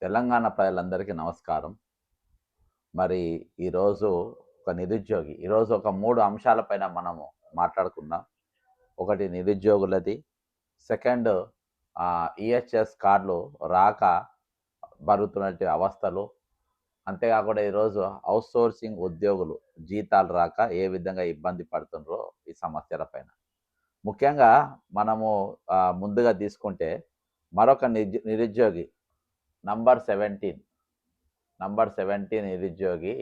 తెలంగాణ ప్రజలందరికీ నమస్కారం. మరి ఈరోజు ఒక నిరుద్యోగి ఈరోజు ఒక 3 అంశాలపైన మనము మాట్లాడుకుందాం. ఒకటి నిరుద్యోగులది, సెకండ్ ఈహెచ్ఎస్ కార్డులు రాక పడుతున్నటువంటి అవస్థలు, అంతేకాకుండా ఈరోజు ఔట్‌సోర్సింగ్ ఉద్యోగులు జీతాలు రాక ఏ విధంగా ఇబ్బంది పడుతుండ్రో ఈ సమస్యలపైన. ముఖ్యంగా మనము ముందుగా తీసుకుంటే మరొక నిరుద్యోగి నంబర్ 17 నిరుద్యోగి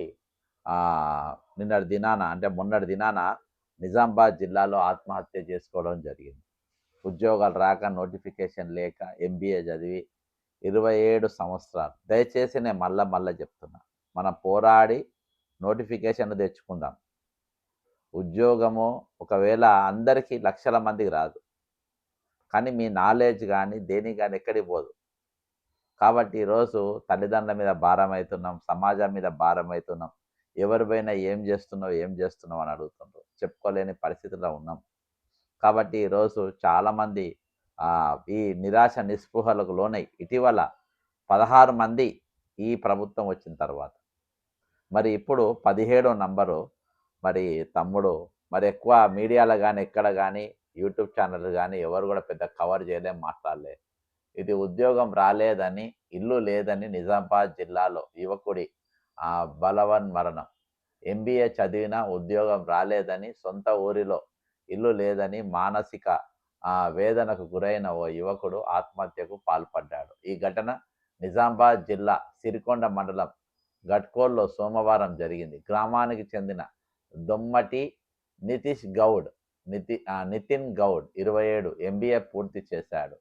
నిన్నటి దినాన అంటే మొన్నటి దినాన నిజామాబాద్ జిల్లాలో ఆత్మహత్య చేసుకోవడం జరిగింది. ఉద్యోగాలు రాక, నోటిఫికేషన్ లేక, ఎంబీఏ చదివి 27 సంవత్సరాలు. దయచేసి నేను మళ్ళా చెప్తున్నా, మనం పోరాడి నోటిఫికేషన్ తెచ్చుకుందాం. ఉద్యోగము ఒకవేళ అందరికీ లక్షల మందికి రాదు, కానీ మీ నాలెడ్జ్ కానీ దేనికి కానీ ఎక్కడికి పోదు. కాబట్టి ఈరోజు తల్లిదండ్రుల మీద భారం అవుతున్నాం, సమాజం మీద భారం అవుతున్నాం. ఎవరి పైన ఏం చేస్తున్నావు అని అడుగుతుండ్రు. చెప్పుకోలేని పరిస్థితిలో ఉన్నాం. కాబట్టి ఈరోజు చాలామంది ఈ నిరాశ నిస్పృహలకు లోనై ఇటీవల 16 మంది ఈ ప్రభుత్వం వచ్చిన తర్వాత, మరి ఇప్పుడు 17వ నంబరు మరి తమ్ముడు మరి ఎక్కువ మీడియాలో కానీ ఎక్కడ కానీ యూట్యూబ్ ఛానల్ కానీ ఎవరు కూడా పెద్ద కవర్ చేయలేం, మాట్లాడలే. ఇది ఉద్యోగం రాలేదని, ఇల్లు లేదని నిజామాబాద్ జిల్లాలో యువకుడి బలవన్ మరణం. ఎంబీఏ చదివినా ఉద్యోగం రాలేదని, సొంత ఊరిలో ఇల్లు లేదని మానసిక వేదనకు గురైన ఓ యువకుడు ఆత్మహత్యకు పాల్పడ్డాడు. ఈ ఘటన నిజామాబాద్ జిల్లా సిరికొండ మండలం గట్కోల్లో సోమవారం జరిగింది. గ్రామానికి చెందిన దొమ్మటి నితిన్ గౌడ్ 27 ఎంబీఏ పూర్తి చేశాడు.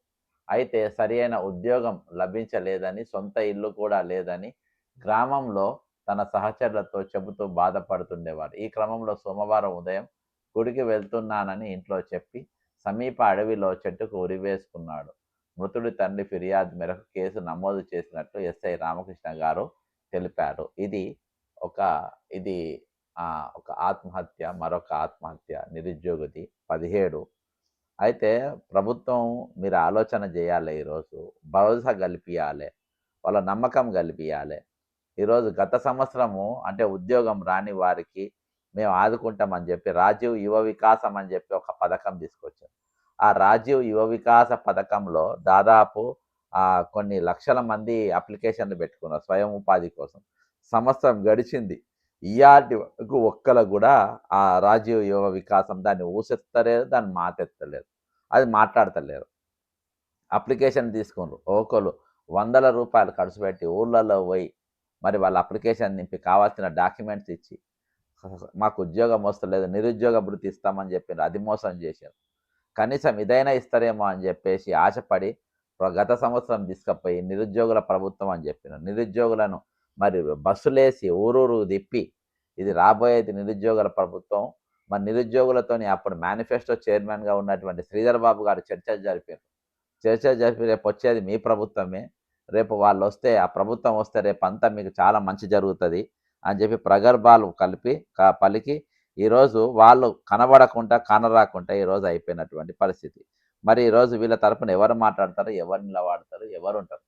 అయితే సరియైన ఉద్యోగం లభించలేదని, సొంత ఇల్లు కూడా లేదని గ్రామంలో తన సహచరులతో చెబుతూ బాధపడుతుండేవాడు. ఈ క్రమంలో సోమవారం ఉదయం గుడికి వెళ్తున్నానని ఇంట్లో చెప్పి సమీప అడవిలో చెట్టుకు ఉరివేసుకున్నాడు. మృతుడి తండ్రి ఫిర్యాదు మేరకు కేసు నమోదు చేసినట్లు ఎస్ఐ రామకృష్ణ గారు తెలిపారు. ఒక ఇది ఒక ఆత్మహత్య, మరొక ఆత్మహత్య నిరుద్యోగిది 17. అయితే ప్రభుత్వం మీరు ఆలోచన చేయాలి. ఈరోజు భరోసా కల్పించాలి, వాళ్ళ నమ్మకం కల్పించాలి. ఈరోజు గత సంవత్సరము అంటే ఉద్యోగం రాని వారికి మేము ఆదుకుంటామని చెప్పి రాజీవ్ యువ వికాసం అని చెప్పి ఒక పథకం తీసుకొచ్చారు. ఆ రాజీవ్ యువ వికాస పథకంలో దాదాపు కొన్ని లక్షల మంది అప్లికేషన్లు పెట్టుకున్నారు స్వయం ఉపాధి కోసం. సంవత్సరం గడిచింది, ఇయాటి వరకు ఒక్కరు కూడా ఆ రాజీవ్ యువ వికాసం దాన్ని ఊసెత్తలేరు, దాన్ని మాటెత్తలేరు, అది మాట్లాడతలేరు. అప్లికేషన్ తీసుకున్నారు, ఒకరు వందల రూపాయలు ఖర్చు పెట్టి ఊళ్ళల్లో పోయి మరి వాళ్ళ అప్లికేషన్ నింపి కావాల్సిన డాక్యుమెంట్స్ ఇచ్చి మాకు ఉద్యోగం వస్తలేదు, నిరుద్యోగ భృతి ఇస్తామని చెప్పారు. అది మోసం చేశారు. కనీసం ఇదైనా ఇస్తారేమో అని చెప్పేసి ఆశపడి గత సంవత్సరం తీసుకుపోయి నిరుద్యోగుల ప్రభుత్వం అని చెప్పినారు. నిరుద్యోగులను మరి బస్సులేసి ఊరూరు తిప్పి ఇది రాబోయేది నిరుద్యోగుల ప్రభుత్వం. మరి నిరుద్యోగులతోని అప్పుడు మేనిఫెస్టో చైర్మన్గా ఉన్నటువంటి శ్రీధర్ బాబు గారు చర్చలు జరిపి రేపు వచ్చేది మీ ప్రభుత్వమే, రేపు వాళ్ళు వస్తే ఆ ప్రభుత్వం వస్తే రేపు అంతా మీకు చాలా మంచి జరుగుతుంది అని చెప్పి ప్రగల్భాలు పలికి ఈరోజు వాళ్ళు కనబడకుండా కానరాకుండా ఈరోజు అయిపోయినటువంటి పరిస్థితి. మరి ఈరోజు వీళ్ళ తరపున ఎవరు మాట్లాడతారు, ఎవరు నిలబడతారు, ఎవరు ఉంటారు?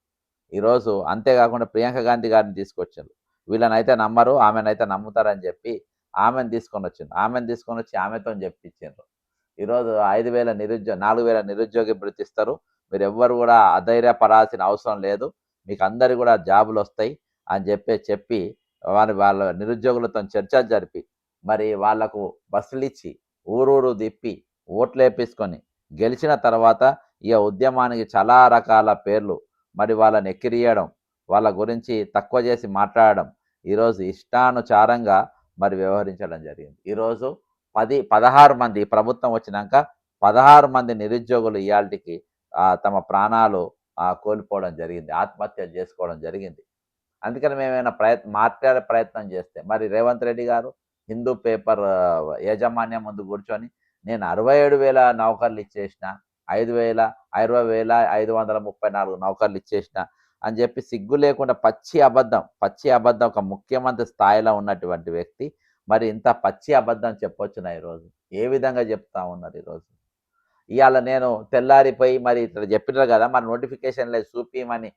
ఈరోజు అంతేకాకుండా ప్రియాంక గాంధీ గారిని తీసుకొచ్చారు. వీళ్ళనైతే నమ్మరు, ఆమెనైతే నమ్ముతారని చెప్పి ఆమెను తీసుకొని వచ్చి ఆమెతో చెప్పించారు. ఈరోజు 4,000 నిరుద్యోగ భృతి ఇస్తారు, మీరు ఎవ్వరు కూడా అధైర్యపడాల్సిన అవసరం లేదు, మీకు అందరు కూడా జాబులు వస్తాయి అని చెప్పి వాళ్ళ నిరుద్యోగులతో చర్చలు జరిపి మరి వాళ్లకు బస్సులు ఇచ్చి ఊరూరు తిప్పి ఓట్లు వేపించుకొని గెలిచిన తర్వాత ఈ ఉద్యమానికి చాలా రకాల పేర్లు మరి వాళ్ళని ఎక్కిరియడం, వాళ్ళ గురించి తక్కువ చేసి మాట్లాడడం, ఈరోజు ఇష్టానుసారంగా మరి వ్యవహరించడం జరిగింది. ఈరోజు 16 మంది ప్రభుత్వం వచ్చినాక 16 మంది నిరుద్యోగులు ఇయాల్టికి తమ ప్రాణాలు కోల్పోవడం జరిగింది, ఆత్మహత్య చేసుకోవడం జరిగింది. అందుకని మేమైనా మాట్లాడే ప్రయత్నం చేస్తే మరి రేవంత్ రెడ్డి గారు హిందూ పేపర్ యాజమాన్యం ముందు కూర్చొని నేను 67,000 నౌకర్లు ఇచ్చేసిన, 20,534 నౌకర్లు ఇచ్చేసిన అని చెప్పి సిగ్గు లేకుండా పచ్చి అబద్ధం ఒక ముఖ్యమంత్రి స్థాయిలో ఉన్నటువంటి వ్యక్తి మరి ఇంత పచ్చి అబద్ధం చెప్పొచ్చునా? ఈరోజు ఏ విధంగా చెప్తా ఉన్నారు? ఈరోజు ఇవాళ నేను తెల్లారిపోయి మరి ఇట్లా చెప్పినారు కదా, మరి నోటిఫికేషన్ లేదు చూపిమని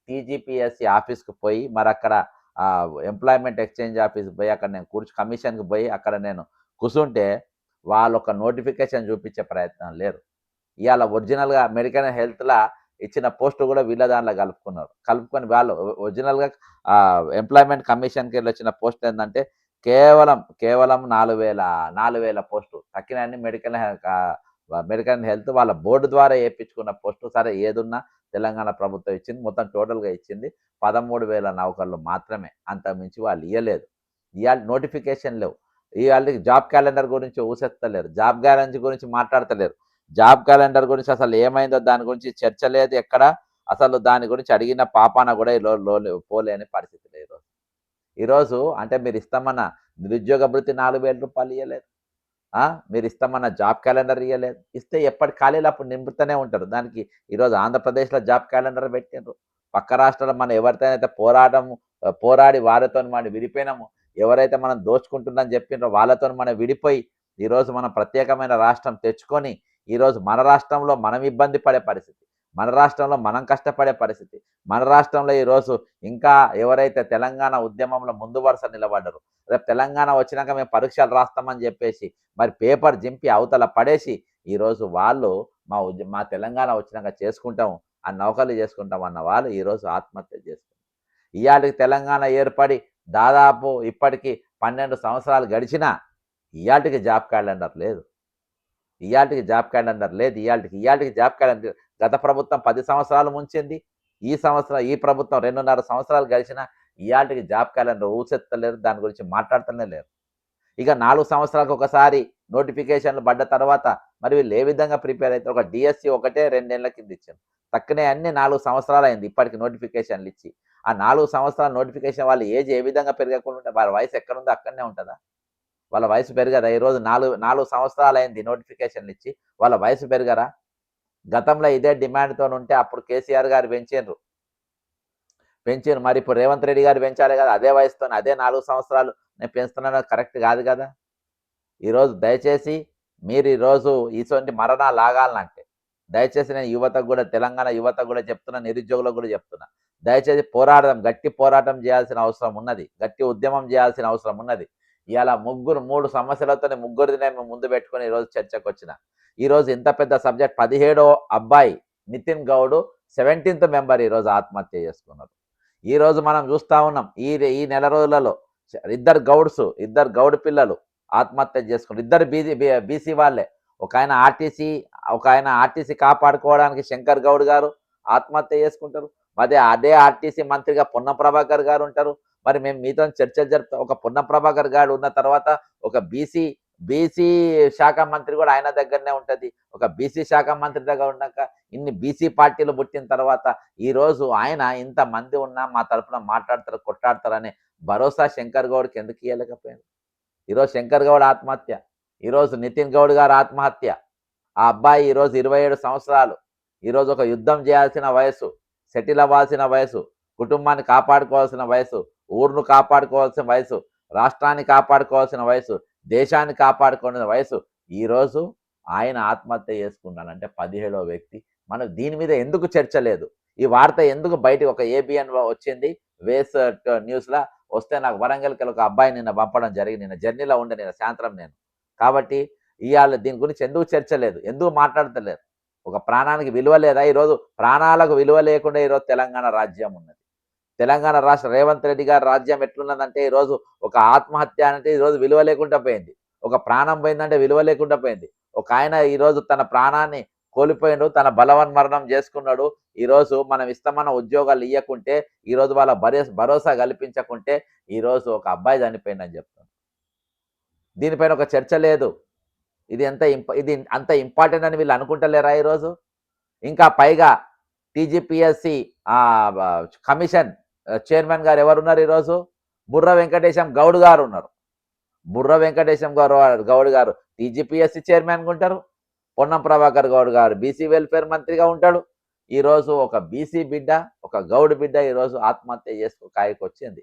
టీజీపీఎస్సీ ఆఫీస్కి పోయి మరి అక్కడ ఎంప్లాయ్మెంట్ ఎక్స్చేంజ్ ఆఫీస్కి పోయి అక్కడ నేను కమిషన్కి పోయి అక్కడ నేను కూర్చుంటే వాళ్ళు ఒక నోటిఫికేషన్ చూపించే ప్రయత్నం లేరు. ఇవాళ ఒరిజినల్గా అమెరికన్ హెల్త్లా ఇచ్చిన పోస్టు కూడా వీళ్ళ దాంట్లో కలుపుకొని వాళ్ళు ఒరిజినల్గా ఎంప్లాయ్మెంట్ కమిషన్కి వెళ్ళి వచ్చిన పోస్ట్ ఏంటంటే కేవలం 4,000 పోస్టు తక్కిన మెడికల్ హెల్త్ వాళ్ళ బోర్డు ద్వారా వేయించుకున్న పోస్టు. సరే ఏదున్నా తెలంగాణ ప్రభుత్వం ఇచ్చింది, మొత్తం టోటల్గా ఇచ్చింది 13,000 నౌకర్లు మాత్రమే, అంతకుమించి వాళ్ళు ఇవ్వలేదు. ఇవాళ నోటిఫికేషన్ లేవు. ఇవాళకి జాబ్ క్యాలెండర్ గురించి ఊసెత్తలేరు, జాబ్ గ్యారంటీ గురించి మాట్లాడతలేరు. జాబ్ క్యాలెండర్ గురించి అసలు ఏమైందో దాని గురించి చర్చ లేదు ఎక్కడ. అసలు దాని గురించి అడిగిన పాపాన కూడా పోలేని పరిస్థితి లేదు. ఈరోజు అంటే మీరు ఇస్తామన్న నిరుద్యోగ భృతి 4,000 రూపాయలు ఇవ్వలేదు, మీరు ఇస్తామన్న జాబ్ క్యాలెండర్ ఇవ్వలేదు. ఇస్తే ఎప్పటి ఖాళీలు అప్పుడు నింపుతూనే ఉంటారు. దానికి ఈరోజు ఆంధ్రప్రదేశ్లో జాబ్ క్యాలెండర్ పెట్టిండ్రు. పక్క రాష్ట్రాల్లో మనం ఎవరితోనైతే పోరాడి వారితో మనం విడిపోయినాము, ఎవరైతే మనం దోచుకుంటుందని చెప్పిండ్రో వాళ్ళతో మనం విడిపోయి ఈరోజు మనం ప్రత్యేకమైన రాష్ట్రం తెచ్చుకొని ఈరోజు మన రాష్ట్రంలో మనం ఇబ్బంది పడే పరిస్థితి, మన రాష్ట్రంలో మనం కష్టపడే పరిస్థితి, మన రాష్ట్రంలో ఈరోజు ఇంకా ఎవరైతే తెలంగాణ ఉద్యమంలో ముందు వరుస నిలబడ్డారు, రేపు తెలంగాణ వచ్చినాక మేము పరీక్షలు రాస్తామని చెప్పేసి మరి పేపర్ జింపి అవతల పడేసి ఈరోజు వాళ్ళు మా తెలంగాణ వచ్చినాక చేసుకుంటాం ఆ నౌకర్లు చేసుకుంటాం అన్న వాళ్ళు ఈరోజు ఆత్మహత్య చేసుకుంటారు. ఇవాళకి తెలంగాణ ఏర్పడి దాదాపు ఇప్పటికి 12 సంవత్సరాలు గడిచినా ఇవాళకి జాబ్ క్యాలెండర్ లేదు. ఇవాళకి జాబ్ క్యాలెండర్ గత ప్రభుత్వం 10 సంవత్సరాలు ముంచింది. ఈ ప్రభుత్వం 2.5 సంవత్సరాలు గడిచినా ఇవాళకి జాబ్ క్యాలెండర్ ఊసెత్తలేరు, దాని గురించి మాట్లాడుతూనే లేరు. ఇక 4 సంవత్సరాలకు ఒకసారి నోటిఫికేషన్లు పడ్డ తర్వాత మరి వీళ్ళు ఏ విధంగా ప్రిపేర్ అవుతారు? ఒక డిఎస్సి ఒకటే 2 ఏళ్ల కింద ఇచ్చారు, తక్కువనే అన్ని 4 సంవత్సరాలు అయింది ఇప్పటికి నోటిఫికేషన్లు ఇచ్చి. ఆ 4 సంవత్సరాల నోటిఫికేషన్ వాళ్ళ ఏజ్ ఏ విధంగా పెరగకుండా ఉంటే వాళ్ళ వయసు ఎక్కడుందో అక్కడనే ఉంటుందా? వాళ్ళ వయసు పెరగదా? ఈరోజు 4 సంవత్సరాలు అయింది నోటిఫికేషన్లు ఇచ్చి, వాళ్ళ వయసు పెరగరా? గతంలో ఇదే డిమాండ్తో ఉంటే అప్పుడు కేసీఆర్ గారు పెంచారు, మరి ఇప్పుడు రేవంత్ రెడ్డి గారు పెంచాలి కదా అదే వయసుతో, అదే 4 సంవత్సరాలు నేను పెంచుతున్నాను, కరెక్ట్ కాదు కదా. ఈరోజు దయచేసి మీరు ఈరోజు ఇటువంటి మరణాలు ఆగాలంటే దయచేసి నేను యువతకు కూడా, తెలంగాణ యువతకు కూడా చెప్తున్నా, నిరుద్యోగులకు కూడా చెప్తున్నా, దయచేసి గట్టి పోరాటం చేయాల్సిన అవసరం ఉన్నది, గట్టి ఉద్యమం చేయాల్సిన అవసరం ఉన్నది. ఇవాళ 3 సమస్యలతో ముగ్గురిని నేను ముందు పెట్టుకొని ఈరోజు చర్చకు వచ్చిన. ఈరోజు ఇంత పెద్ద సబ్జెక్ట్ 17వ అబ్బాయి నితిన్ గౌడ్ 17th మెంబర్ ఈరోజు ఆత్మహత్య చేసుకున్నారు. ఈరోజు మనం చూస్తూ ఉన్నాం ఈ నెల రోజులలో ఇద్దరు గౌడ్ పిల్లలు ఆత్మహత్య చేసుకున్నారు. ఇద్దరు బీసీ వాళ్ళే. ఒక ఆయన ఆర్టీసీ కాపాడుకోవడానికి శంకర్ గౌడ్ గారు ఆత్మహత్య చేసుకుంటారు. అదే ఆర్టీసీ మంత్రిగా పొన్నం ప్రభాకర్ గారు ఉంటారు. మరి మేము మీతో చర్చలు జరుపుతాం. ఒక పొన్నం ప్రభాకర్ గారు ఉన్న తర్వాత ఒక బీసీ శాఖ మంత్రి కూడా ఆయన దగ్గరనే ఉంటుంది. ఒక బీసీ శాఖ మంత్రి దగ్గర ఉన్నాక ఇన్ని బీసీ పార్టీలు పుట్టిన తర్వాత ఈరోజు ఆయన ఇంతమంది ఉన్నా మా తరఫున మాట్లాడతారు, కొట్లాడతారనే భరోసా శంకర్ గౌడ్కి ఎందుకు ఇవ్వలేకపోయారు? ఈరోజు శంకర్ గౌడ్ ఆత్మహత్య, ఈరోజు నితిన్ గౌడ్ గారు ఆత్మహత్య. ఆ అబ్బాయి ఈరోజు 27 సంవత్సరాలు. ఈరోజు ఒక యుద్ధం చేయాల్సిన వయసు, సెటిల్ అవ్వాల్సిన వయసు, కుటుంబాన్ని కాపాడుకోవాల్సిన వయసు, ఊరును కాపాడుకోవాల్సిన వయసు, రాష్ట్రాన్ని కాపాడుకోవాల్సిన వయసు, దేశాన్ని కాపాడుకోవాల్సిన వయసు. ఈరోజు ఆయన ఆత్మహత్య చేసుకున్నాడంటే 17వ వ్యక్తి. మనం దీని మీద ఎందుకు చర్చ లేదు? ఈ వార్త ఎందుకు బయటకు ఒక ఏబిఎన్ వచ్చింది, వేస్ న్యూస్లా వస్తే నాకు వరంగల్కి ఒక అబ్బాయి నిన్న పంపడం జరిగింది. నిన్న జర్నీలో ఉండే నేను సాయంత్రం నేను. కాబట్టి ఇవాళ దీని గురించి ఎందుకు చర్చ లేదు, ఎందుకు మాట్లాడతలేరు? ఒక ప్రాణానికి విలువ లేదా? ఈరోజు ప్రాణాలకు విలువ లేకుండా ఈరోజు తెలంగాణ రాజ్యం ఉన్నది. తెలంగాణ రాష్ట్ర రేవంత్ రెడ్డి గారి రాజ్యం ఎట్లున్నదంటే ఈరోజు ఒక ఆత్మహత్య అంటే ఈరోజు విలువ లేకుండా పోయింది, ఒక ప్రాణం పోయిందంటే విలువ లేకుండా పోయింది. ఒక ఆయన ఈరోజు తన ప్రాణాన్ని కోల్పోయిండు, తన బలవన్మరణం చేసుకున్నాడు. ఈరోజు మనం ఇస్తామన్న ఉద్యోగాలు ఇవ్వకుంటే, ఈరోజు వాళ్ళ భరోసా కల్పించకుంటే ఈరోజు ఒక అబ్బాయి చనిపోయిందని చెప్తాను. దీనిపైన ఒక చర్చ లేదు. ఇది అంత ఇంపార్టెంట్ అని వీళ్ళు అనుకుంటలేరా? ఈరోజు ఇంకా పైగా టీజీపీఎస్సీ కమిషన్ చైర్మన్ గారు ఎవరున్నారు? ఈరోజు బుర్ర వెంకటేశం గౌడ్ గారు ఉన్నారు. బుర్ర వెంకటేశం గౌడ్ గారు టీజీపీఎస్సీ చైర్మన్గా ఉంటారు. పొన్నం ప్రభాకర్ గౌడ్ గారు బీసీ వెల్ఫేర్ మంత్రిగా ఉంటాడు. ఈరోజు ఒక బీసీ బిడ్డ, ఒక గౌడ్ బిడ్డ ఈరోజు ఆత్మహత్య కాయకు వచ్చింది.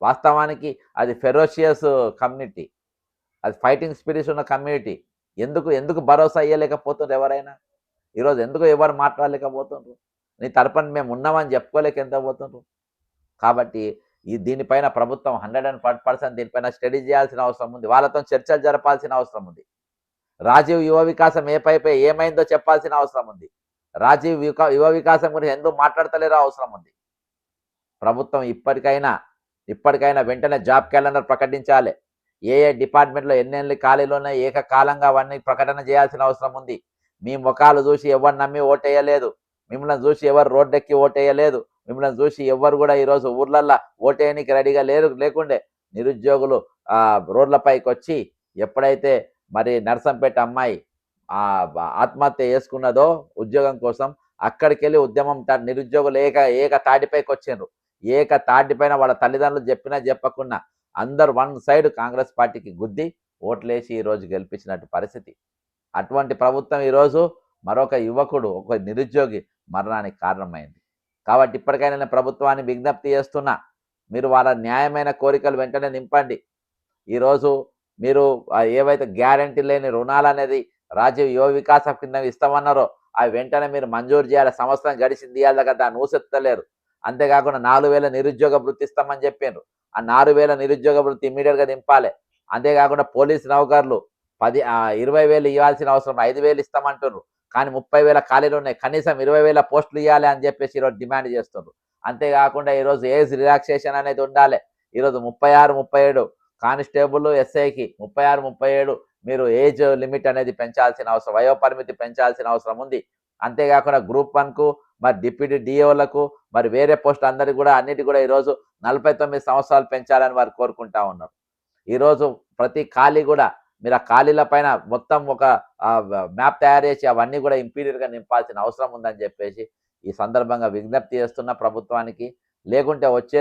వాస్తవానికి అది ఫెరోషియస్ కమ్యూనిటీ, అది ఫైటింగ్ స్పిరిట్స్ ఉన్న కమ్యూనిటీ. ఎందుకు భరోసా ఇవ్వలేకపోతున్నారు ఎవరైనా? ఈరోజు ఎందుకు ఎవరు మాట్లాడలేకపోతున్నారు? నీ తరపున మేము ఉన్నామని చెప్పుకోలేక ఎంత పోతుండ్రు. కాబట్టి దీనిపైన ప్రభుత్వం 100% దీనిపైన స్టడీ చేయాల్సిన అవసరం ఉంది. వాళ్ళతో చర్చలు జరపాల్సిన అవసరం ఉంది. రాజీవ్ యువ వికాసం ఏమైందో చెప్పాల్సిన అవసరం ఉంది. రాజీవ్ యువ వికాసం గురించి ఎందుకు మాట్లాడతలేరో అవసరం ఉంది. ప్రభుత్వం ఇప్పటికైనా వెంటనే జాబ్ క్యాలెండర్ ప్రకటించాలి. ఏ డిపార్ట్మెంట్లో ఎన్నెన్ని ఖాళీలు ఉన్నాయి ఏకకాలంగా అవన్నీ ప్రకటన చేయాల్సిన అవసరం ఉంది. మీ ముఖాలు చూసి ఎవరు నమ్మి ఓటేయలేదు. మిమ్మల్ని చూసి ఎవరు రోడ్డెక్కి ఓటేయలేదు. మిమ్మల్ని చూసి ఎవరు కూడా ఈరోజు ఊర్లల్లో ఓటేయడానికి రెడీగా లేకుండే నిరుద్యోగులు రోడ్లపైకి వచ్చి ఎప్పుడైతే మరి నర్సంపేట అమ్మాయి ఆత్మహత్య చేసుకున్నదో ఉద్యోగం కోసం, అక్కడికి వెళ్ళి ఉద్యమం నిరుద్యోగులు ఏక తాటిపైకి వచ్చిండ్రు. ఏక తాటిపైన వాళ్ళ తల్లిదండ్రులు చెప్పినా చెప్పకున్నా అందరు వన్ సైడ్ కాంగ్రెస్ పార్టీకి గుద్ది ఓట్లేసి ఈరోజు గెలిపించినట్టు పరిస్థితి. అటువంటి ప్రభుత్వం ఈరోజు మరొక యువకుడు ఒక నిరుద్యోగి మరణానికి కారణమైంది. కాబట్టి ఇప్పటికైనా నేను ప్రభుత్వాన్ని విజ్ఞప్తి చేస్తున్నా, మీరు వాళ్ళ న్యాయమైన కోరికలు వెంటనే నింపండి. ఈరోజు మీరు ఏవైతే గ్యారంటీ లేని రుణాలు అనేది రాజీవ్ యువ వికాసం కింద ఇస్తామన్నారో అవి వెంటనే మీరు మంజూరు చేయాలి. సంవత్సరం గడిచింది ఇవ్వాలి కదా, దాన్ని ఊసెత్తలేరు. అంతేకాకుండా 4000 నిరుద్యోగ వృత్తి ఇస్తామని చెప్పారు. ఆ 4000 నిరుద్యోగ వృత్తి ఇమ్మీడియట్గా దింపాలి. అంతేకాకుండా పోలీసు నౌకర్లు 20,000 ఇవ్వాల్సిన అవసరం 5,000 ఇస్తామంటున్నారు. కానీ 30,000 ఖాళీలు ఉన్నాయి. కనీసం 20,000 పోస్టులు ఇవ్వాలి అని చెప్పేసి ఈరోజు డిమాండ్ చేస్తున్నారు. అంతేకాకుండా ఈరోజు ఏజ్ రిలాక్సేషన్ అనేది ఉండాలి. ఈరోజు 36, 37 కానిస్టేబుల్ ఎస్ఐకి 36, 37 మీరు ఏజ్ లిమిట్ అనేది పెంచాల్సిన అవసరం, వయోపరిమితి పెంచాల్సిన అవసరం ఉంది. అంతేకాకుండా గ్రూప్ 1కు మరి డిప్యూటీ డిఓలకు మరి వేరే పోస్ట్ అందరికి కూడా అన్నిటి కూడా ఈరోజు 49 సంవత్సరాలు పెంచాలని వారు కోరుకుంటా ఉన్నారు. ఈరోజు ప్రతి ఖాళీ కూడా మీరు ఆ ఖాళీల పైన మొత్తం ఒక మ్యాప్ తయారు చేసి అవన్నీ కూడా ఇంపీరియర్గా నింపాల్సిన అవసరం ఉందని చెప్పేసి ఈ సందర్భంగా విజ్ఞప్తి చేస్తున్న ప్రభుత్వానికి. లేకుంటే వచ్చే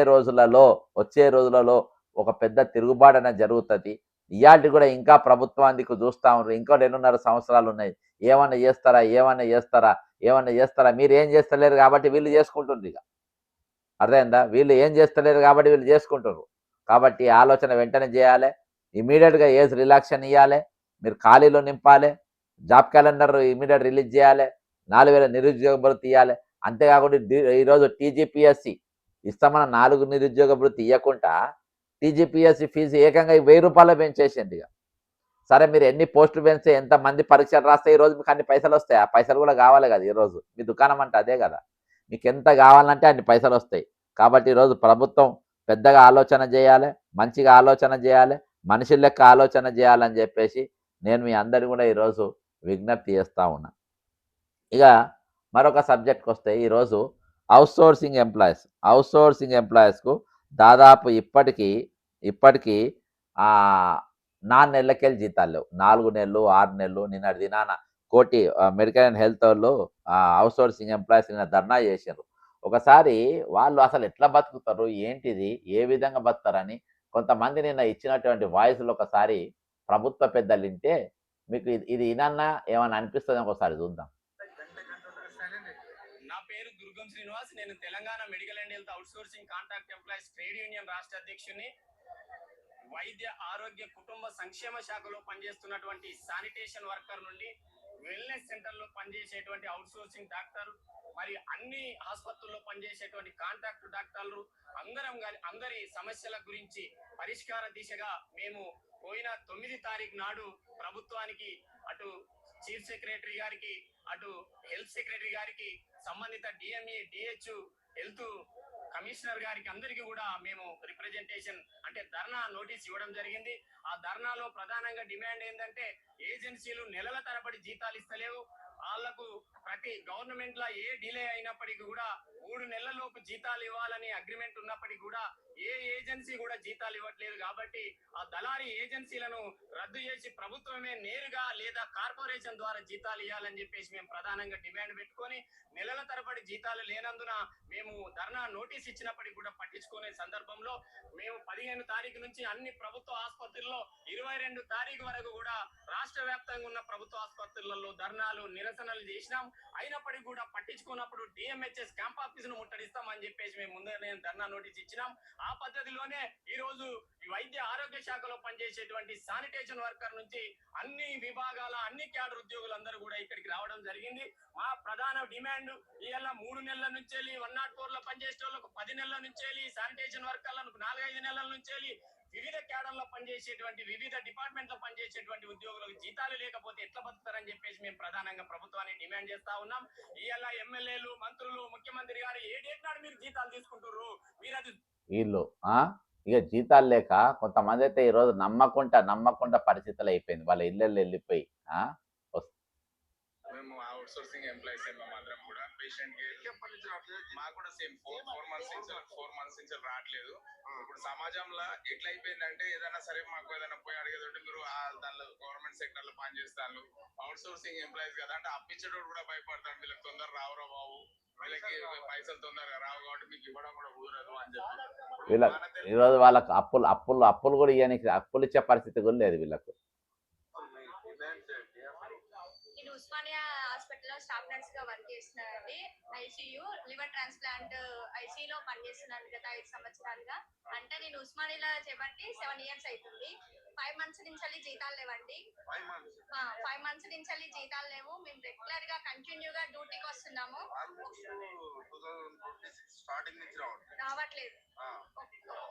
రోజులలో ఒక పెద్ద తిరుగుబాటు అనేది జరుగుతుంది. ఇయాల్టి కూడా ఇంకా ప్రభుత్వానికి చూస్తూ ఉన్నారు. ఇంకో 2.5 సంవత్సరాలు ఉన్నాయి. ఏమన్నా చేస్తారా మీరు ఏం చేస్తలేరు కాబట్టి వీళ్ళు చేసుకుంటుంది. ఇక అర్థమైందా? వీళ్ళు ఏం చేస్తలేరు కాబట్టి వీళ్ళు చేసుకుంటారు. కాబట్టి ఆలోచన వెంటనే చేయాలి. ఇమీడియట్గా ఏజ్ రిలాక్షన్ ఇవ్వాలి. మీరు ఖాళీలో నింపాలి. జాబ్ క్యాలెండర్ ఇమీడియట్ రిలీజ్ చేయాలి. 4,000 నిరుద్యోగ భృతి ఇవ్వాలి. అంతేకాకుండా ఈరోజు టీజీపీఎస్సీ ఇస్తామన్న 4 నిరుద్యోగ భృతి ఇవ్వకుండా టీజీపీఎస్సీ ఫీజు ఏకంగా 1000 రూపాయలు పెంచేసింది. ఇక సరే మీరు ఎన్ని పోస్టులు పెంచితే ఎంతమంది పరీక్షలు రాస్తే ఈరోజు మీకు అన్ని పైసలు వస్తాయి. ఆ పైసలు కూడా కావాలి కదా. ఈరోజు మీ దుకాణం అంటే అదే కదా. మీకు ఎంత కావాలంటే అన్ని పైసలు వస్తాయి. కాబట్టి ఈరోజు ప్రభుత్వం పెద్దగా ఆలోచన చేయాలి, మంచిగా ఆలోచన చేయాలి, మనిషి లెక్క ఆలోచన చేయాలని చెప్పేసి నేను మీ అందరిని కూడా ఈరోజు విజ్ఞప్తి చేస్తూ ఉన్నా. ఇక మరొక సబ్జెక్ట్కి వస్తే ఈరోజు అవుట్సోర్సింగ్ ఎంప్లాయీస్కు దాదాపు ఇప్పటికీ 4 నెలలకెళ్ళి జీతాలు లేవు. 4 నెలలు, 6 నెలలు. నిన్నటి దినాన కోటి మెడికల్ అండ్ హెల్త్ వాళ్ళు అవుట్సోర్సింగ్ ఎంప్లాయీస్ నిన్న ధర్నా చేశారు. ఒకసారి వాళ్ళు అసలు ఎట్లా బతుకుతారు, ఏంటిది, ఏ విధంగా బతుకుతారని కొంతమంది నిన్న ఇచ్చినటువంటి వాయిస్లు ఒకసారి ప్రభుత్వ పెద్దలు వింటే మీకు ఇది వినన్నా ఏమన్నా అనిపిస్తుంది. ఒకసారి చూద్దాం. నా పేరు దుర్గం శ్రీనివాస్. నేను Telangana medical and health outsourcing contract employees trade union రాష్ట్ర అధ్యక్షుని. వైద్య ఆరోగ్య కుటుంబ సంక్షేమ శాఖలో పనిచేస్తున్నటువంటి శానిటేషన్ వర్కర్ నుండి వెల్నెస్ సెంటర్లో పనిచేసేటువంటి అవుట్సోర్సింగ్ డాక్టర్, మరి అన్ని ఆసుపత్రుల్లో పనిచేసేటువంటి కాంట్రాక్ట్ డాక్టర్లు అందరి సమస్యల గురించి పరిష్కార దిశగా మేము పోయిన 9 తారీఖు నాడు ప్రభుత్వానికి అటు చీఫ్ సెక్రటరీ గారికి, అటు హెల్త్ సెక్రటరీ గారికి, సంబంధిత డిఎంఈ, డిహెచ్, హెల్త్ కమిషనర్ గారికి అందరికీ కూడా మేము రిప్రజెంటేషన్ అంటే ధర్నా నోటీస్ ఇవ్వడం జరిగింది. ఆ ధర్నాలో ప్రధానంగా డిమాండ్ ఏంటంటే ఏజెన్సీలు నెలల తరబడి జీతాలు ఇస్తలేవు. వాళ్లకు ప్రతి గవర్నమెంట్ లా ఏ డిలే అయినప్పటికీ కూడా 3 నెలల లోపు జీతాలు ఇవ్వాలని అగ్రిమెంట్ ఉన్నప్పటికీ కూడా ఏ ఏజెన్సీ కూడా జీతాలు ఇవ్వట్లేదు. కాబట్టి ఆ దళారీ ఏజెన్సీలను రద్దు చేసి ప్రభుత్వమే నేరుగా లేదా కార్పొరేషన్ ద్వారా జీతాలు ఇవ్వాలని చెప్పేసి మేము ప్రధానంగా డిమాండ్ పెట్టుకొని నెలల తరబడి జీతాలు లేనందున మేము ధర్నా నోటీస్ ఇచ్చినప్పటికీ కూడా పట్టించుకునే సందర్భంలో మేము 15 తారీఖు నుంచి అన్ని ప్రభుత్వ ఆసుపత్రుల్లో 22 తారీఖు వరకు కూడా రాష్ట్ర వ్యాప్తంగా ఉన్న ప్రభుత్వ ఆసుపత్రులలో ధర్నాలు, నిరసనలు చేసినాం. అయినప్పటికీ కూడా పట్టించుకున్నప్పుడు డిఎంహెచ్ఎస్ క్యాంప్ ఆఫీస్ ను ముట్టడిస్తామని చెప్పేసి మేము ముందుగానే ధర్నా నోటీస్ ఇచ్చినాం. ఆ ఆ పద్ధతిలోనే ఈ రోజు ఈ వైద్య ఆరోగ్య శాఖలో పనిచేసేటువంటి శానిటేషన్ వర్కర్ నుంచి అన్ని విభాగాల అన్ని క్యాడర్ ఉద్యోగులందరూ కూడా ఇక్కడికి రావడం జరిగింది. మా ప్రధాన డిమాండ్ ఇవాళ 3 నెలల నుంచి 104 లో పనిచేసే వాళ్ళకు 10 నెలల నుంచి శానిటేషన్ వర్కర్లకు 4-5 నెలల నుంచి వివిధ క్యాడర్లో పనిచేసేటువంటి వివిధ డిపార్ట్మెంట్లో పనిచేసేటువంటి ఉద్యోగులకు జీతాలు లేకపోతే ఎట్లా బతుకుతారని చెప్పేసి మేము ప్రధానంగా ప్రభుత్వాన్ని డిమాండ్ చేస్తా ఉన్నాం. ఇవాళ ఎమ్మెల్యేలు, మంత్రులు, ముఖ్యమంత్రి గారు ఏ డేట్ నాడు మీరు జీతాలు తీసుకుంటారు? మీరు అది వీళ్ళు ఇక జీతాలు లేక కొంతమంది అయితే ఈరోజు నమ్మకుండా పరిస్థితులు అయిపోయింది. వాళ్ళ ఇళ్ళల్లో వెళ్ళిపోయి మేము అవుట్ సోర్సింగ్ ఎంప్లాయీస్ మేమందరం కూడా పేషెంట్ కి మాకు కూడా సేమ్ 4 months నుంచి రావట్లేదు. ఇప్పుడు సమాజంలో ఎట్లా అయిపోయిందంటే ఏదైనా సరే మాకు ఏదైనా పోయి అడిగేదంటే మీరు దానిలో గవర్నమెంట్ సెక్టర్ లో పనిచేస్తాను అవుట్ సోర్సింగ్ ఎంప్లాయీస్ కదా అంటే అప్పించేటోడు కూడా భయపడతాడు. వీళ్ళకి తొందర రావురా బాబు, వీళ్ళకి పైసలు తొందరగా రావు కాబట్టి మీకు ఇవ్వడం కూడా కుదరదు అని చెప్పి ఈరోజు వాళ్ళకి అప్పులు కూడా ఇవ్వడానికి అప్పులు ఇచ్చే పరిస్థితి కూడా లేదు వీళ్ళకు. నేను ఉస్మానియా హాస్పిటల్లో స్టాఫ్ నర్స్ గా వర్క్ చేస్తున్నానండి. ఐసీయూ లివర్ ట్రాన్స్ప్లాంట్ ఐసీయూలో పనిచేస్తున్నాను గత 5 సంవత్సరాలుగా. అంటే నేను ఉస్మానియాలో చేపట్టి 7 years అవుతుంది. 5 months నుంచి జీతాలు లేవండి. 5 months నుంచి జీతాలు లేవు. మేము రెగ్యులర్ గా కంటిన్యూగా డ్యూటీకి వస్తున్నాము, రావట్లేదు.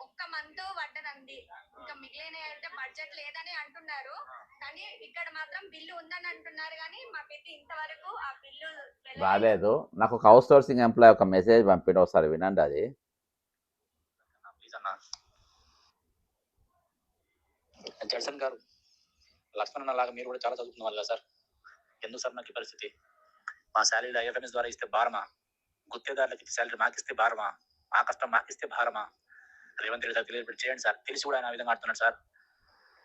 ఒక్క మంత్ పడ్డదండి, ఇంకా మిగిలిన అయితే బడ్జెట్ లేదని అంటున్నారు. కానీ ఇక్కడ మాత్రం బిల్లు ఉందని అంటున్నారు, కానీ మాకైతే ఇంతవరకు ఆ బిల్లు రాలేదు. నాకు ఒక అవుట్ సోర్సింగ్ ఎంప్లాయ్ ఒక మెసేజ్ పంపిణీ ఒకసారి వినండి. అది జడ్సన్ గారు, లక్ష్మణ్ లాగా మీరు కూడా చాలా చదువుకున్న వాళ్ళు కదా సార్, ఎందుకు సార్ నాకు ఈ పరిస్థితి? మా శాలరీ ఐఎఫ్ఎంఎస్ ద్వారా ఇస్తే భారమా? గుత్తేదారులకి శాలరీ మాకు ఇస్తే భారమా? మా కష్టం మాకు ఇస్తే భారమా? రేవంత్ రెడ్డి సార్ తెలియదు చేయండి సార్. తెలిసి కూడా ఆయన ఆ విధంగా ఆడుతున్నాడు సార్.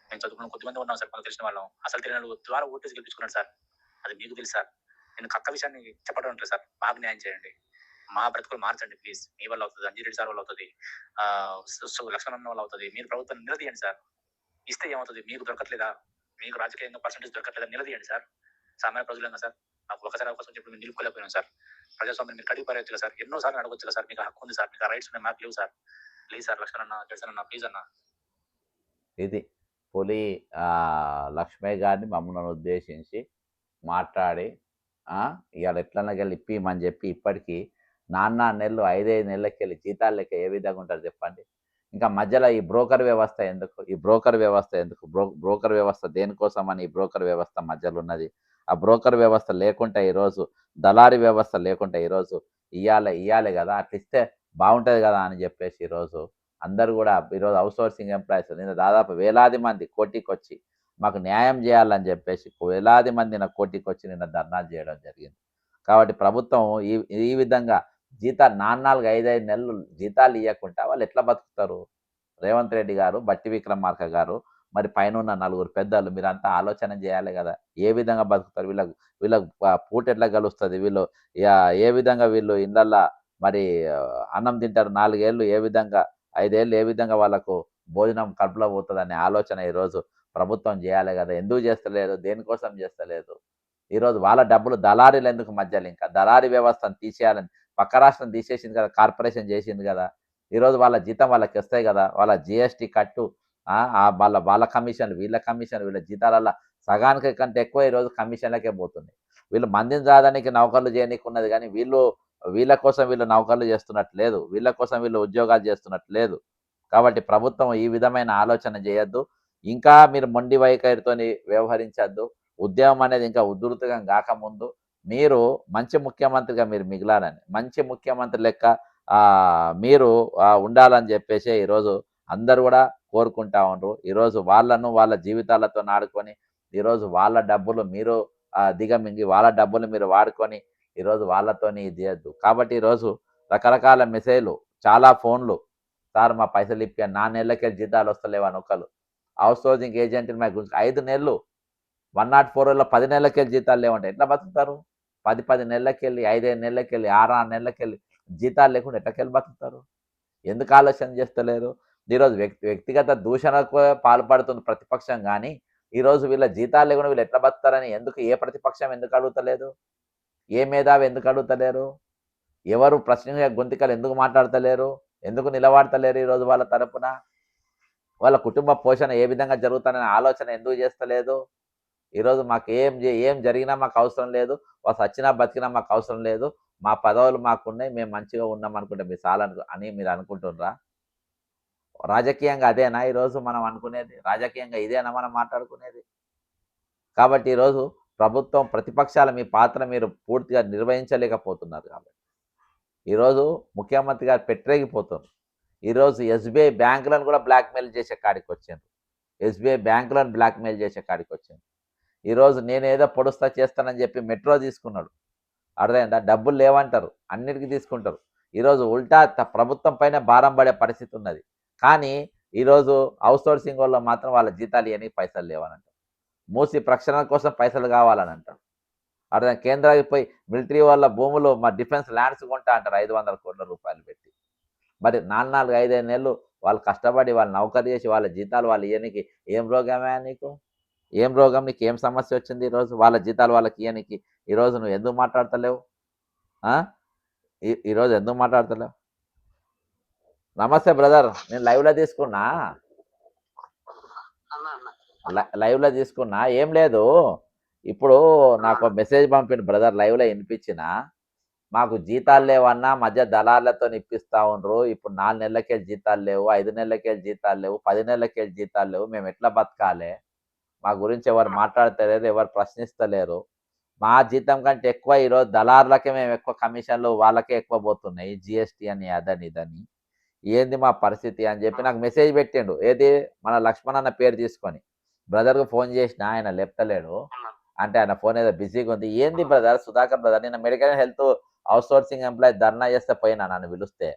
మేము చదువుకున్న కొద్దిమంది ఉన్నాం సార్, మనకు తెలిసిన వాళ్ళం. అసలు తెలియని ద్వారా ఓటేసి గెలిపించుకున్నాడు సార్. అది మీకు తెలుసు సార్. నేను కక్క విషయాన్ని చెప్పడం ఉంటుంది సార్. మాకు న్యాయం చేయండి, మా బ్రతుకులు మార్చండి ప్లీజ్. మీ వల్ల అవుతుంది, అంజిరెడ్డి సార్ వల్ల అవుతుంది, లక్ష్మణ్ వల్ల అవుతుంది. మీరు ప్రభుత్వం నిలదీయండి సార్. ఇస్తే ఏమవుతుంది? మీకు దొరకట్లేదా? మీకు రాజకీయంగా పర్సెంటేజ్ దొరకట్లేదా? నిలదీయండి సార్. సామాన్య ప్రజలంగా సార్, మాకు ఒకసారి అవకాశం చెప్పి మేము నిలుపుకోలేకపోయినాం సార్. ప్రజాస్వామ్యం మీరు కడిగి పారేయచ్చు సార్. ఎన్నోసార్లు అడగొచ్చు సార్. మీకు హక్కు ఉంది సార్, మీకు రైట్స్ ఉన్నాయి, మాకు లేవు సార్. ప్లీజ్ సార్, లక్ష్మణ్ అన్న, జడ్సన్ అన్న, ప్లీజ్ అన్న. ఇది పులి లక్ష్మయ్య గారిని మమ్మల్ని ఉద్దేశించి మాట్లాడి ఇవాళ ఎట్లన్నా వెళ్ళి ఇప్పిమని చెప్పి ఇప్పటికీ 4 నెలలు 5 నెలలకి వెళ్ళి జీతాలు లెక్క ఏ విధంగా ఉంటారు చెప్పండి. ఇంకా మధ్యలో ఈ బ్రోకర్ వ్యవస్థ ఎందుకు? బ్రోకర్ వ్యవస్థ దేనికోసం అని ఈ బ్రోకర్ వ్యవస్థ మధ్యలో ఉన్నది. ఆ బ్రోకర్ వ్యవస్థ లేకుండా ఈరోజు దళారీ వ్యవస్థ లేకుండా ఈరోజు ఇవ్వాలి కదా, అట్లా ఇస్తే బాగుంటుంది కదా అని చెప్పేసి ఈరోజు అందరూ కూడా ఈరోజు అవుట్ సోర్సింగ్ ఎంప్లాయీస్ నిన్న దాదాపు వేలాది మంది కోటికి వచ్చి మాకు న్యాయం చేయాలని చెప్పేసి వేలాది మంది నా కోటికి వచ్చి నిన్న ధర్నాలు చేయడం జరిగింది. కాబట్టి ప్రభుత్వం ఈ విధంగా జీతాలు 4-5 నెలలు జీతాలు ఇవ్వకుండా వాళ్ళు ఎట్లా బతుకుతారు? రేవంత్ రెడ్డి గారు, బట్టి విక్రమార్క గారు, మరి పైన ఉన్న 4 పెద్దలు మీరంతా ఆలోచన చేయాలి కదా, ఏ విధంగా బతుకుతారు? వీళ్ళకు పూట ఎట్లా గలుస్తుంది? వీళ్ళు ఏ విధంగా వీళ్ళు ఇళ్ళల్లో మరి అన్నం తింటారు? 4 ఏళ్ళు ఏ విధంగా, 5 ఏళ్ళు ఏ విధంగా వాళ్ళకు భోజనం కడుపులో పోతుందనే ఆలోచన ఈరోజు ప్రభుత్వం చేయాలి కదా. ఎందుకు చేస్తలేదు? దేనికోసం చేస్తలేదు? ఈరోజు వాళ్ళ డబ్బులు దళారీలు ఎందుకు మధ్యలో? ఇంకా దళారీ వ్యవస్థను తీసేయాలని పక్క రాష్ట్రం తీసేసింది కదా, కార్పొరేషన్ చేసింది కదా. ఈరోజు వాళ్ళ జీతం వాళ్ళకి వస్తాయి కదా, వాళ్ళ జిఎస్టీ కట్టు, వాళ్ళ కమిషన్, వీళ్ళ కమిషన్, వీళ్ళ జీతాలల్లో సగానికి కంటే ఎక్కువ ఈరోజు కమిషన్లకే పోతుంది. వీళ్ళు మందిని రాదానికి నౌకర్లు చేయనీకి ఉన్నది, కానీ వీళ్ళ కోసం వీళ్ళు నౌకర్లు చేస్తున్నట్టు లేదు, వీళ్ళ కోసం వీళ్ళు ఉద్యోగాలు చేస్తున్నట్టు లేదు. కాబట్టి ప్రభుత్వం ఈ విధమైన ఆలోచన చేయొద్దు. ఇంకా మీరు మొండి వైఖరితోని వ్యవహరించద్దు. ఉద్యమం అనేది ఇంకా ఉధృతంగా కాకముందు మీరు మంచి ముఖ్యమంత్రిగా మీరు మిగిలాలని, మంచి ముఖ్యమంత్రి లెక్క మీరు ఉండాలని చెప్పేసి ఈరోజు అందరూ కూడా కోరుకుంటా ఉండరు. ఈరోజు వాళ్ళ జీవితాలతో ఆడుకొని ఈరోజు వాళ్ళ డబ్బులు మీరు దిగమింగి వాళ్ళ డబ్బులు మీరు వాడుకొని ఈరోజు వాళ్ళతోని ఇది చేయొద్దు. కాబట్టి ఈరోజు రకరకాల మెసేజ్లు, చాలా ఫోన్లు, సార్ మా పైసలు ఇప్పాను, 4 నెలలకే జీతాలు వస్తలేవని ఒకళ్ళు. అవుట్ సోర్సింగ్ ఏజెంట్ 5 నెలలు 104లో 10 నెలలకే జీతాలు లేవంటే ఎట్లా బతుకుతారు? 10 నెలలకెళ్ళి, 5 నెలలకెళ్ళి, 6 నెలలకెళ్ళి జీతాలు లేకుండా ఎట్లకెళ్ళి బతుకుతారు? ఎందుకు ఆలోచన చేస్తలేరు? ఈరోజు వ్యక్తిగత దూషణకు పాల్పడుతుంది ప్రతిపక్షం, కానీ ఈరోజు వీళ్ళ జీతాలు లేకుండా వీళ్ళు ఎట్లా బతుకుతారని ఏ ప్రతిపక్షం ఎందుకు అడుగుతలేదు? ఏ మేధావి ఎందుకు అడుగుతలేరు? ఎవరు ప్రశ్న గొంతుకలు ఎందుకు మాట్లాడతలేరు? ఎందుకు నిలబడతలేరు ఈరోజు వాళ్ళ తరపున? వాళ్ళ కుటుంబ పోషణ ఏ విధంగా జరుగుతుందనే ఆలోచన ఎందుకు చేస్తలేదు? ఈరోజు మాకు ఏం జరిగినా మాకు అవసరం లేదు, వాళ్ళు సచ్చినా బతికినా మాకు అవసరం లేదు, మా పదవులు మాకున్నాయి, మేము మంచిగా ఉన్నాం అనుకుంటే మీరు అని మీరు అనుకుంటున్నారా? రాజకీయంగా అదేనా ఈరోజు మనం అనుకునేది? రాజకీయంగా ఇదేనా మనం మాట్లాడుకునేది? కాబట్టి ఈరోజు ప్రభుత్వం, ప్రతిపక్షాల మీ పాత్ర మీరు పూర్తిగా నిర్వహించలేకపోతున్నారు. కాబట్టి ఈరోజు ముఖ్యమంత్రి గారు పెట్టరేగిపోతున్నారు. ఈరోజు ఎస్బీఐ బ్యాంకులను కూడా బ్లాక్మెయిల్ చేసే కాడికి వచ్చింది. ఎస్బీఐ బ్యాంకులను బ్లాక్మెయిల్ చేసే కాడికి వచ్చింది. ఈరోజు నేనేదో పొడుస్తా చేస్తానని చెప్పి మెట్రో తీసుకున్నాడు. అర్థమైందా? డబ్బులు లేవంటారు, అన్నిటికీ తీసుకుంటారు. ఈరోజు ఉల్టా ప్రభుత్వం పైన భారం పడే పరిస్థితి ఉన్నది. కానీ ఈరోజు అవుట్సోర్సింగ్ వల్ల మాత్రం వాళ్ళ జీతాలు ఇవ్వడానికి పైసలు లేవనంటారు. మూసి ప్రక్షాళన కోసం పైసలు కావాలని అంటారు. అర్థం కేంద్రానికి పోయి మిలిటరీ వాళ్ళ భూములు మా డిఫెన్స్ ల్యాండ్స్ కొంటా అంటారు 500 కోట్ల రూపాయలు పెట్టి. మరి 4, 5 నెలలు వాళ్ళు కష్టపడి వాళ్ళు నౌకరీ చేసి వాళ్ళ జీతాలు వాళ్ళు ఇవ్వనికి ఏం రోగమే నీకు? ఏం రోగం నీకు? ఏం సమస్య వచ్చింది ఈరోజు వాళ్ళ జీతాలు వాళ్ళకి ఇవ్వనికి? ఈరోజు నువ్వు ఎందుకు మాట్లాడతలేవు? ఈరోజు ఎందుకు మాట్లాడతలేవు? నమస్తే బ్రదర్, నేను లైవ్లో తీసుకున్నా, లైవ్లో తీసుకున్నా. ఏం లేదు, ఇప్పుడు నాకు మెసేజ్ పంపిండు బ్రదర్, లైవ్లో వినిపించిన, మాకు జీతాలు లేవన్నా మధ్య దళార్లతో ఇప్పిస్తా ఉండ్రు, ఇప్పుడు 4 నెలలకెళ్ళి జీతాలు లేవు, 5 నెలలకెళ్ళి జీతాలు లేవు, 10 నెలలకెళ్ళి జీతాలు లేవు, మేము ఎట్లా బతకాలి? మా గురించి ఎవరు మాట్లాడతలేరు, ఎవరు ప్రశ్నిస్తలేరు. మా జీతం కంటే ఎక్కువ ఈరోజు దళార్లకే మేము ఎక్కువ కమిషన్లు వాళ్ళకే ఎక్కువ పోతున్నాయి, జిఎస్టీ అని అదని ఇదని. ఏంది మా పరిస్థితి అని చెప్పి నాకు మెసేజ్ పెట్టిండు. ఏది? మన లక్ష్మణ్ అన్న పేరు తీసుకొని. బ్రదర్కు ఫోన్ చేసిన, ఆయన లేపుతలేడు, అంటే ఆయన ఫోన్ ఏదో బిజీగా ఉంది. ఏంది బ్రదర్, సుధాకర్ బ్రదర్, నిన్న మెడికల్ హెల్త్ అవుట్సోర్సింగ్ ఎంప్లాయీ ధర్నా చేస్తే పోయినా నన్ను పిలిస్తే,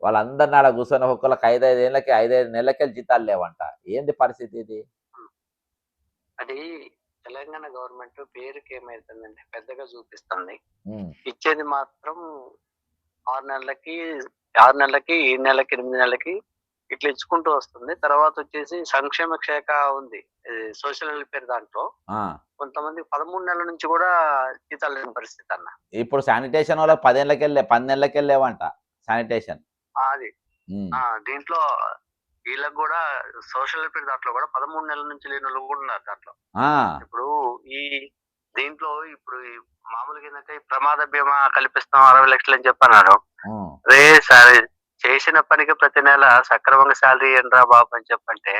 వాళ్ళందరినీ ఆడ కూర్చొని ఒక్కొక్కరికి 5-5 ఏళ్ళకి 5-5 నెలలకే జీతాలు లేవంట. ఏంది పరిస్థితి ఇది? అది తెలంగాణ గవర్నమెంట్ పేరుకి ఏమైతుందంటే పెద్దగా చూపిస్తుంది, ఇచ్చేది మాత్రం 6 నెలలకి 7 నెలలకి 8 నెలలకి ఇట్లా ఇచ్చుకుంటూ వస్తుంది. తర్వాత వచ్చేసి సంక్షేమ శాఖ ఉంది, సోషల్ వెల్ఫేర్, దాంట్లో కొంతమంది 13 నెలల నుంచి కూడా జీతాలు లేని పరిస్థితి అన్న. ఇప్పుడు శానిటేషన్ వాళ్ళకి 10 నెలలకి లేవంట శానిటేషన్. అది దీంట్లో వీళ్ళకి కూడా సోషల్ వెల్ఫేర్ దాంట్లో కూడా 13 నెలల నుంచి లేని వాళ్ళు కూడా ఉన్నారు దాంట్లో. ఇప్పుడు ఈ దీంట్లో ఇప్పుడు మామూలుగా ఏంటంటే ప్రమాద బీమా కల్పిస్తాం 60 లక్షలు అని చెప్పన్నారు. రే సరే, చేసిన పనికి ప్రతి నెల సక్రమంగా శాలరీ ఏంట్రా బాబు అని చెప్పంటే,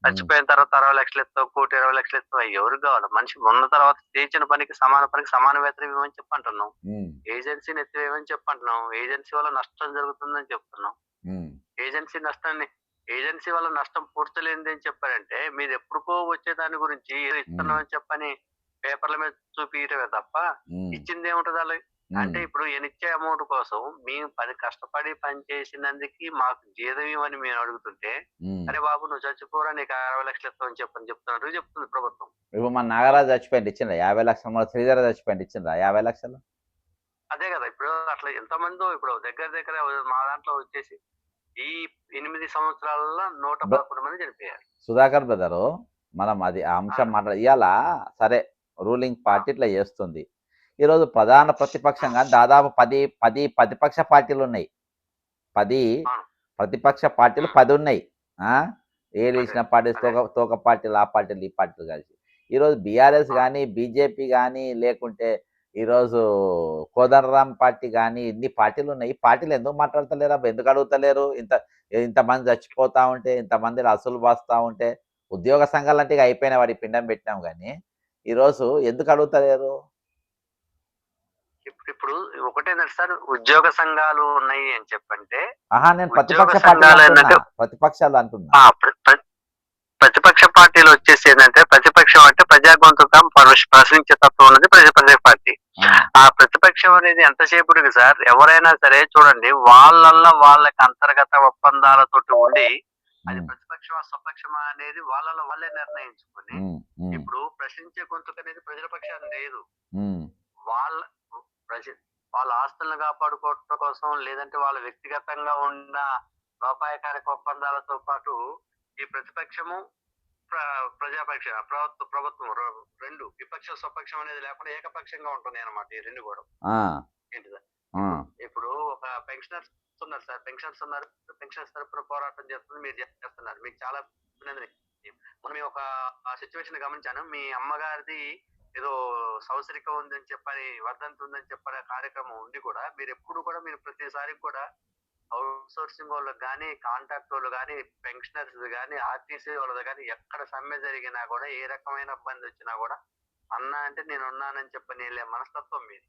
చచ్చిపోయిన తర్వాత 60 లక్షలు ఇస్తావు, 1,20 లక్షలు ఇస్తావు, ఎవరికి కావాలి? మనిషి ఉన్న తర్వాత చేసిన పనికి సమాన వేతనం ఇవ్వమని చెప్పంటున్నాం. ఏజెన్సీని ఎత్తివేయమని చెప్పంటున్నాం. ఏజెన్సీ వల్ల నష్టం జరుగుతుందని చెప్తున్నాం. ఏజెన్సీ వల్ల నష్టం పూర్తలేనిది అని చెప్పారంటే, మీరు ఎప్పుడుకో వచ్చే దాని గురించి ఇస్తున్నాం అని చెప్పని పేపర్ల మీద చూపియటమే తప్ప ఇచ్చింది ఏముంటది వాళ్ళకి? అంటే ఇప్పుడు ఇచ్చే అమౌంట్ కోసం మేము కష్టపడి పని చేసినందుకు మాకు జీతం ఇవ్వని మేము అడుగుతుంటే, అరే బాబు నువ్వు చచ్చిపోరా నీకు 60 లక్షలు ఇస్తామని చెప్తున్నారు చెప్తుంది ప్రభుత్వం. ఇప్పుడు మన నాగరాజు చచ్చిపోయింది ఇచ్చిండ్రా 50 లక్షలు, మన శ్రీధర చచ్చిపోయింది ఇచ్చిండ్రా 50 లక్షలు. అదే కదా, ఇప్పుడు అట్లా ఎంతమందో ఇప్పుడు దగ్గర మా దాంట్లో వచ్చేసి ఈ 8 సంవత్సరాలలో 111 మంది చనిపోయారు. సుధాకర్ బ్రదరు, మనం అది ఆ అంశం ఇవాళ సరే రూలింగ్ పార్టీ ఇట్లా చేస్తుంది. ఈరోజు ప్రధాన ప్రతిపక్షంగా దాదాపు 10 ప్రతిపక్ష పార్టీలు ఉన్నాయి. 10 ప్రతిపక్ష పార్టీలు 10 ఉన్నాయి. ఏది ఇచ్చిన పార్టీస్, తోక పార్టీలు, ఆ పార్టీలు ఈ పార్టీలు కలిసి. ఈరోజు బీఆర్ఎస్ కానీ, బీజేపీ కానీ, లేకుంటే ఈరోజు కోదండరామ్ పార్టీ కానీ, ఇన్ని పార్టీలు ఉన్నాయి. ఈ పార్టీలు ఎందుకు మాట్లాడతలేరు? ఎందుకు అడుగుతలేరు? ఇంతమంది చచ్చిపోతా ఉంటే, ఇంతమంది అసలు బాస్తూ ఉంటే, ఉద్యోగ సంఘాలు అంటే అయిపోయిన వాడి పిండం పెట్టినాం కానీ ఈరోజు ఎందుకు అడుగుతలేరు? ఇప్పుడు ఒకటేంటంటే సార్, ఉద్యోగ సంఘాలు ఉన్నాయి అని చెప్పంటే, నేను ప్రతిపక్షాలు అంటున్నా. ప్రతిపక్ష పార్టీలు వచ్చేసి ఏంటంటే, ప్రతిపక్షం అంటే ప్రజాగొంతుకం ప్రశ్నించే తత్వం ఉన్నది ప్రతిపక్ష పార్టీ. ఆ ప్రతిపక్షం అనేది ఎంతసేపు సార్, ఎవరైనా సరే చూడండి, వాళ్ళకి అంతర్గత ఒప్పందాలతో ఉండి అది ప్రతిపక్షమా స్వపక్షమా అనేది వాళ్ళే నిర్ణయించుకొని, ఇప్పుడు ప్రశ్నించే గొంతుకు అనేది ప్రజల పక్షాన్ని లేదు. వాళ్ళ ఆస్తులను కాపాడుకోవడం కోసం, లేదంటే వాళ్ళ వ్యక్తిగతంగా ఉన్న లోపాయకారిక ఒప్పందాలతో పాటు ఈ ప్రతిపక్షము ప్రజాపక్ష ప్రభుత్వం రెండు విపక్ష స్వపక్షం అనేది లేకుండా ఏకపక్షంగా ఉంటున్నాయి అన్నమాట ఈ రెండు కూడా. ఏంటి సార్, ఇప్పుడు ఒక పెన్షనర్స్ ఉన్నారు సార్, పెన్షనర్స్ ఉన్నారు, పెన్షనర్స్ తరపున పోరాటం చేస్తున్నారు, మీరు చేస్తున్నారు, మీకు చాలా అభినందనలు. మనం ఒక సిచ్యువేషన్ గమనించాను, మీ అమ్మగారిది ఏదో సంవత్సరికం ఉందని చెప్పని, వర్ధంతి ఉందని చెప్పని కార్యక్రమం ఉండి కూడా మీరు ఎప్పుడు కూడా మీరు ప్రతిసారి కూడా అవుట్ సోర్సింగ్ వాళ్ళకి కానీ, కాంట్రాక్ట్ వాళ్ళు కానీ, పెన్షనర్స్ కానీ, ఆర్టీసీ వాళ్ళది కానీ ఎక్కడ సమ్మె జరిగినా కూడా, ఏ రకమైన ఇబ్బంది వచ్చినా కూడా అన్నా అంటే నేను ఉన్నానని చెప్పని వెళ్ళే మనస్తత్వం మీది.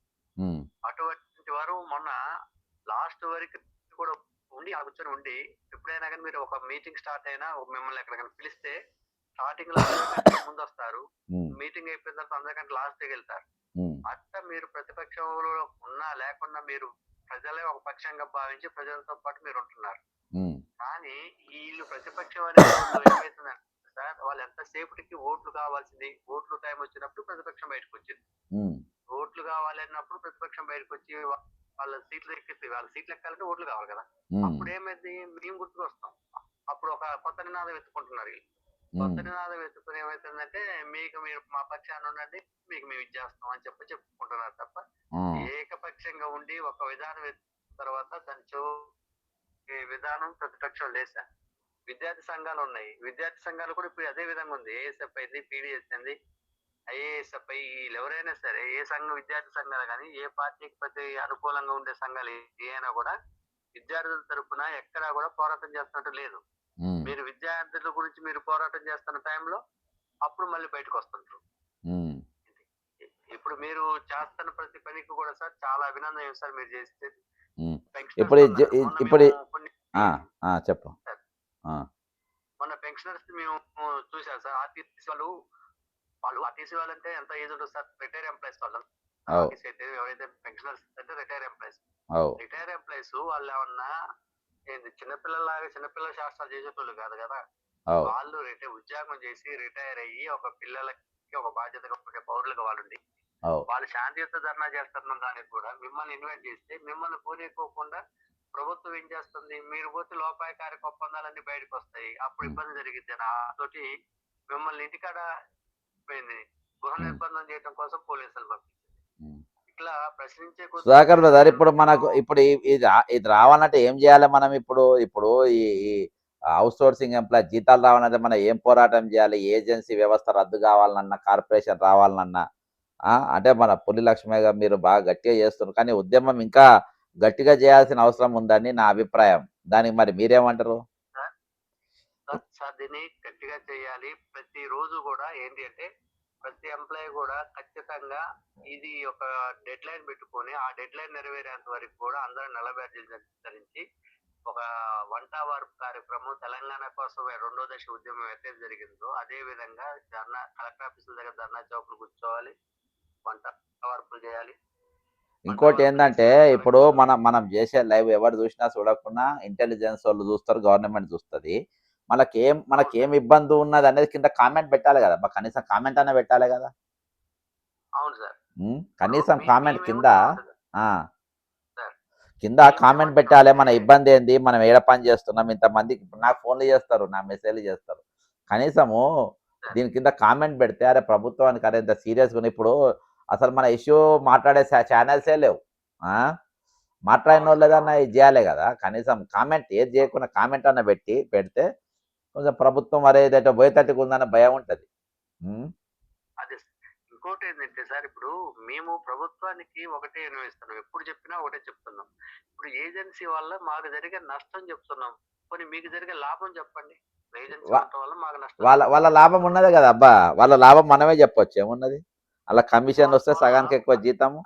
అటువంటి వారు మొన్న లాస్ట్ వరకు కూడా ఉండి ఆ కూర్చొని ఉండి, ఎప్పుడైనా కానీ మీరు ఒక మీటింగ్ స్టార్ట్ అయినా మిమ్మల్ని ఎక్కడికైనా పిలిస్తే స్టార్టింగ్ లో అందరికంటే ముందు వస్తారు, మీటింగ్ అయిపోయిన తర్వాత అందరికంటే లాస్ట్ వెళ్తారు. అట్లా మీరు ప్రతిపక్షంలో ఉన్నా లేకుండా మీరు ప్రజలే ఒక పక్షంగా భావించి ప్రజలతో పాటు మీరు ఉంటున్నారు. కానీ వీళ్ళు ప్రతిపక్షం అనే ఏమైతుందంటే సార్, వాళ్ళు ఎంతసేపటికి ఓట్లు కావాల్సింది, ఓట్లు టైం వచ్చినప్పుడు ప్రతిపక్షం బయటకు వచ్చింది, ఓట్లు కావాలన్నప్పుడు ప్రతిపక్షం బయటకు వచ్చి వాళ్ళ సీట్లు ఎక్కిస్తే, వాళ్ళ సీట్లు ఎక్కాలంటే ఓట్లు కావాలి కదా. అప్పుడు ఏమైంది, మేము గుర్తుకు వస్తాం. అప్పుడు ఒక కొత్త నినాదం ఎత్తుకుంటున్నారు వీళ్ళు. కొత్త నినాదం ఎత్తుకుని ఏమైతుందంటే, మీకు మీరు మా పక్షాన్ని ఉండండి, మీకు మేము ఇచ్చేస్తాం అని చెప్పుకుంటున్నారు తప్ప ఏకపక్షంగా ఉండి ఒక విధానం తర్వాత దాని విధానం ప్రతిపక్షం లేదు. విద్యార్థి సంఘాలు ఉన్నాయి, విద్యార్థి సంఘాలు కూడా ఇప్పుడు అదే విధంగా ఉంది. ఏఎస్ఎఫ్ అయింది, పీడిఎస్ అయింది, ఐఏఎస్ఎఫ్ వీళ్ళు ఎవరైనా సరే, ఏ సంఘం విద్యార్థి సంఘాలు కానీ, ఏ పార్టీకి ప్రతి అనుకూలంగా ఉండే సంఘాలు ఏమైనా కూడా విద్యార్థుల తరఫున ఎక్కడా కూడా పోరాటం చేస్తున్నట్టు లేదు. మీరు విద్యార్థుల గురించి మీరు పోరాటం చేస్తున్న టైంలో అప్పుడు మళ్ళీ బయటకు వస్తుంటారు. ఇప్పుడు మీరు చేస్తున్న ప్రతి పనికి కూడా సార్ చాలా అభినందన సార్ మీరు చేస్తే. ఇప్పుడు చెప్పు. మొన్న పెన్షనర్స్ మేము చూసాం సార్. ఆర్టీసీ వాళ్ళు ఆర్టీసీ వాళ్ళంటే ఎంత ఏజ్ ఉంటుంది సార్, రిటైర్ ఎంప్లాయీస్ వాళ్ళు. ఆర్టీసీ అయితే ఎవరైతే పెన్షనర్స్ అంటే రిటైర్ ఎంప్లాయీస్, రిటైర్ ఎంప్లాయీస్ వాళ్ళు ఏమన్నా ఏంది చిన్నపిల్లల శాస్త్రాలు చేసేటోళ్ళు కాదు కదా. వాళ్ళు ఉద్యోగం చేసి రిటైర్ అయ్యి ఒక పిల్లలకి ఒక బాధ్యతగా ఉండే పౌరులుగా వాళ్ళు వాళ్ళు శాంతియుత ధర్నా చేస్తున్న దానికి కూడా మిమ్మల్ని ఇన్వైట్ చేస్తే మిమ్మల్ని పోనీకోకుండా ప్రభుత్వం ఏం చేస్తుంది, మీరు పోతే లోపాయకారిక ఒప్పందాలన్నీ బయటకు వస్తాయి, అప్పుడు ఇబ్బంది జరిగింది అని తోటి మిమ్మల్ని ఇంటికాడ గృహ నిర్బంధం చేయడం కోసం పోలీసులు పంపించింది. ఇట్లా ప్రశ్నించే సుధాకర్ బ్రదర్, ఇప్పుడు మనకు ఇప్పుడు ఇది రావాలంటే ఏం చేయాలి మనం? ఇప్పుడు ఈ అవుట్ సోర్సింగ్ ఎంప్లాయ్ జీతాలు రావాలంటే మనం ఏం పోరాటం చేయాలి? ఏజెన్సీ వ్యవస్థ రద్దు కావాలన్నా, కార్పొరేషన్ రావాలన్నా, అంటే మన పులి లక్ష్మయ్య గారు మీరు బాగా గట్టిగా చేస్తున్నారు, కానీ ఉద్యమం ఇంకా గట్టిగా చేయాల్సిన అవసరం ఉందని నా అభిప్రాయం. దానికి మరి మీరేమంటారు? సార్, దీన్ని గట్టిగా చేయాలి. ప్రతిరోజు కూడా ఏంటి అంటే ప్రతి ఎంప్లాయీ కూడా ఖచ్చితంగా ఇది ఒక డెడ్ లైన్ పెట్టుకొని ఆ డెడ్ లైన్ నెరవేరేంత వరకు కూడా అందరూ నల్లబ్యాడ్జీలు ధరించి ఒక వంటవార్పు కార్యక్రమం తెలంగాణ కోసం రెండో దశ ఉద్యమం అయితే జరిగిందో అదే విధంగా ధర్నా కలెక్టర్ ఆఫీసుల దగ్గర ధర్నా చౌకులు కూర్చోవాలి, వంట వార్పులు చేయాలి. ఇంకోటి ఏంటంటే ఇప్పుడు మనం చేసే లైవ్ ఎవరు చూసినా చూడకుండా ఇంటెలిజెన్స్ వాళ్ళు చూస్తారు, గవర్నమెంట్ చూస్తుంది. మనకేం ఇబ్బంది ఉన్నది అనేది కింద కామెంట్ పెట్టాలి కదా, కనీసం కామెంట్ అనే పెట్టాలి కదా. అవును సార్, కనీసం కామెంట్ కింద కామెంట్ పెట్టాలి, మన ఇబ్బంది ఏంది, మనం ఏడ పని చేస్తున్నాం, ఇంతమంది నాకు ఫోన్లు చేస్తారు, నా మెసేజ్లు చేస్తారు. కనీసము దీని కింద కామెంట్ పెడితే అరే ప్రభుత్వానికి అరే ఇంత సీరియస్గా ఉంది. ఇప్పుడు అసలు మన ఇష్యూ మాట్లాడే ఛానల్సే లేవు, మాట్లాడిన వాళ్ళు ఏదన్నా ఇది చేయాలి కదా. కనీసం కామెంట్ ఏది చేయకుండా కామెంట్ అన్న పెడితే కొంచెం ప్రభుత్వం అరే ఏదైతే పోయేటట్టుగా ఉందన్న భయం ఉంటుంది. అదే ఇంకోటి ఏంటంటే సార్, ఇప్పుడు మేము ప్రభుత్వానికి ఒకటే నిర్వహిస్తున్నాం, ఎప్పుడు చెప్పినా ఒకటే చెప్తున్నాం. ఇప్పుడు ఏజెన్సీ వల్ల మాకు జరిగే నష్టం చెప్తున్నాం, కొన్ని మీకు జరిగే లాభం చెప్పండి. ఏజెన్సీ వల్ల మాకు నష్టం, వాళ్ళ లాభం ఉన్నదే కదా అబ్బా, వాళ్ళ లాభం మనమే చెప్పొచ్చు, ఏమున్నది అలా కమిషన్ వస్తే సగానికి ఎక్కువ జీతము.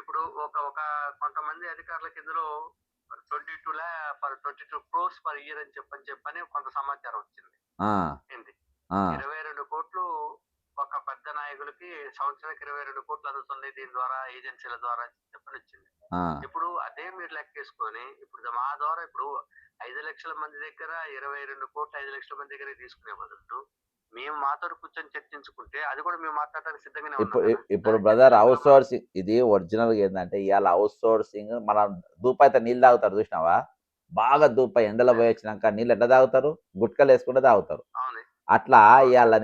ఇప్పుడు ఒక కొంతమంది అధికారులకు ఇందులో 22 crores per year అని చెప్పని కొంత సమాచారం వచ్చింది. ఏంటి 22 కోట్లు ఒక పెద్ద నాయకులకి సంవత్సరానికి 22 కోట్లు అందుతుంది దీని ద్వారా, ఏజెన్సీల ద్వారా చెప్పని వచ్చింది. ఇప్పుడు అదే మీరు లెక్కేసుకొని ఇప్పుడు మా ద్వారా ఇప్పుడు 5 లక్షల మంది దగ్గర 22 కోట్లు 5 లక్షల మంది దగ్గర తీసుకునే బదులు మేము మాతో కూర్చొని చర్చించుకుంటే అది కూడా మేము మాట్లాడడానికి సిద్ధంగానే ఉన్నాం. ఇప్పుడు బ్రదర్ అవుట్ సోర్సింగ్ ఇది ఒరిజినల్గా ఏంటంటే ఇవాళ అవుట్ సోర్సింగ్ మనం దూపైతే నీళ్ళు తాగుతారు చూసినావా, బాగా దూప ఎండలో పోయి వచ్చినాక నీళ్ళు ఎట్లా తాగుతారు, గుట్కలు వేసుకుంటే తాగుతారు. అట్లా ఇవాళ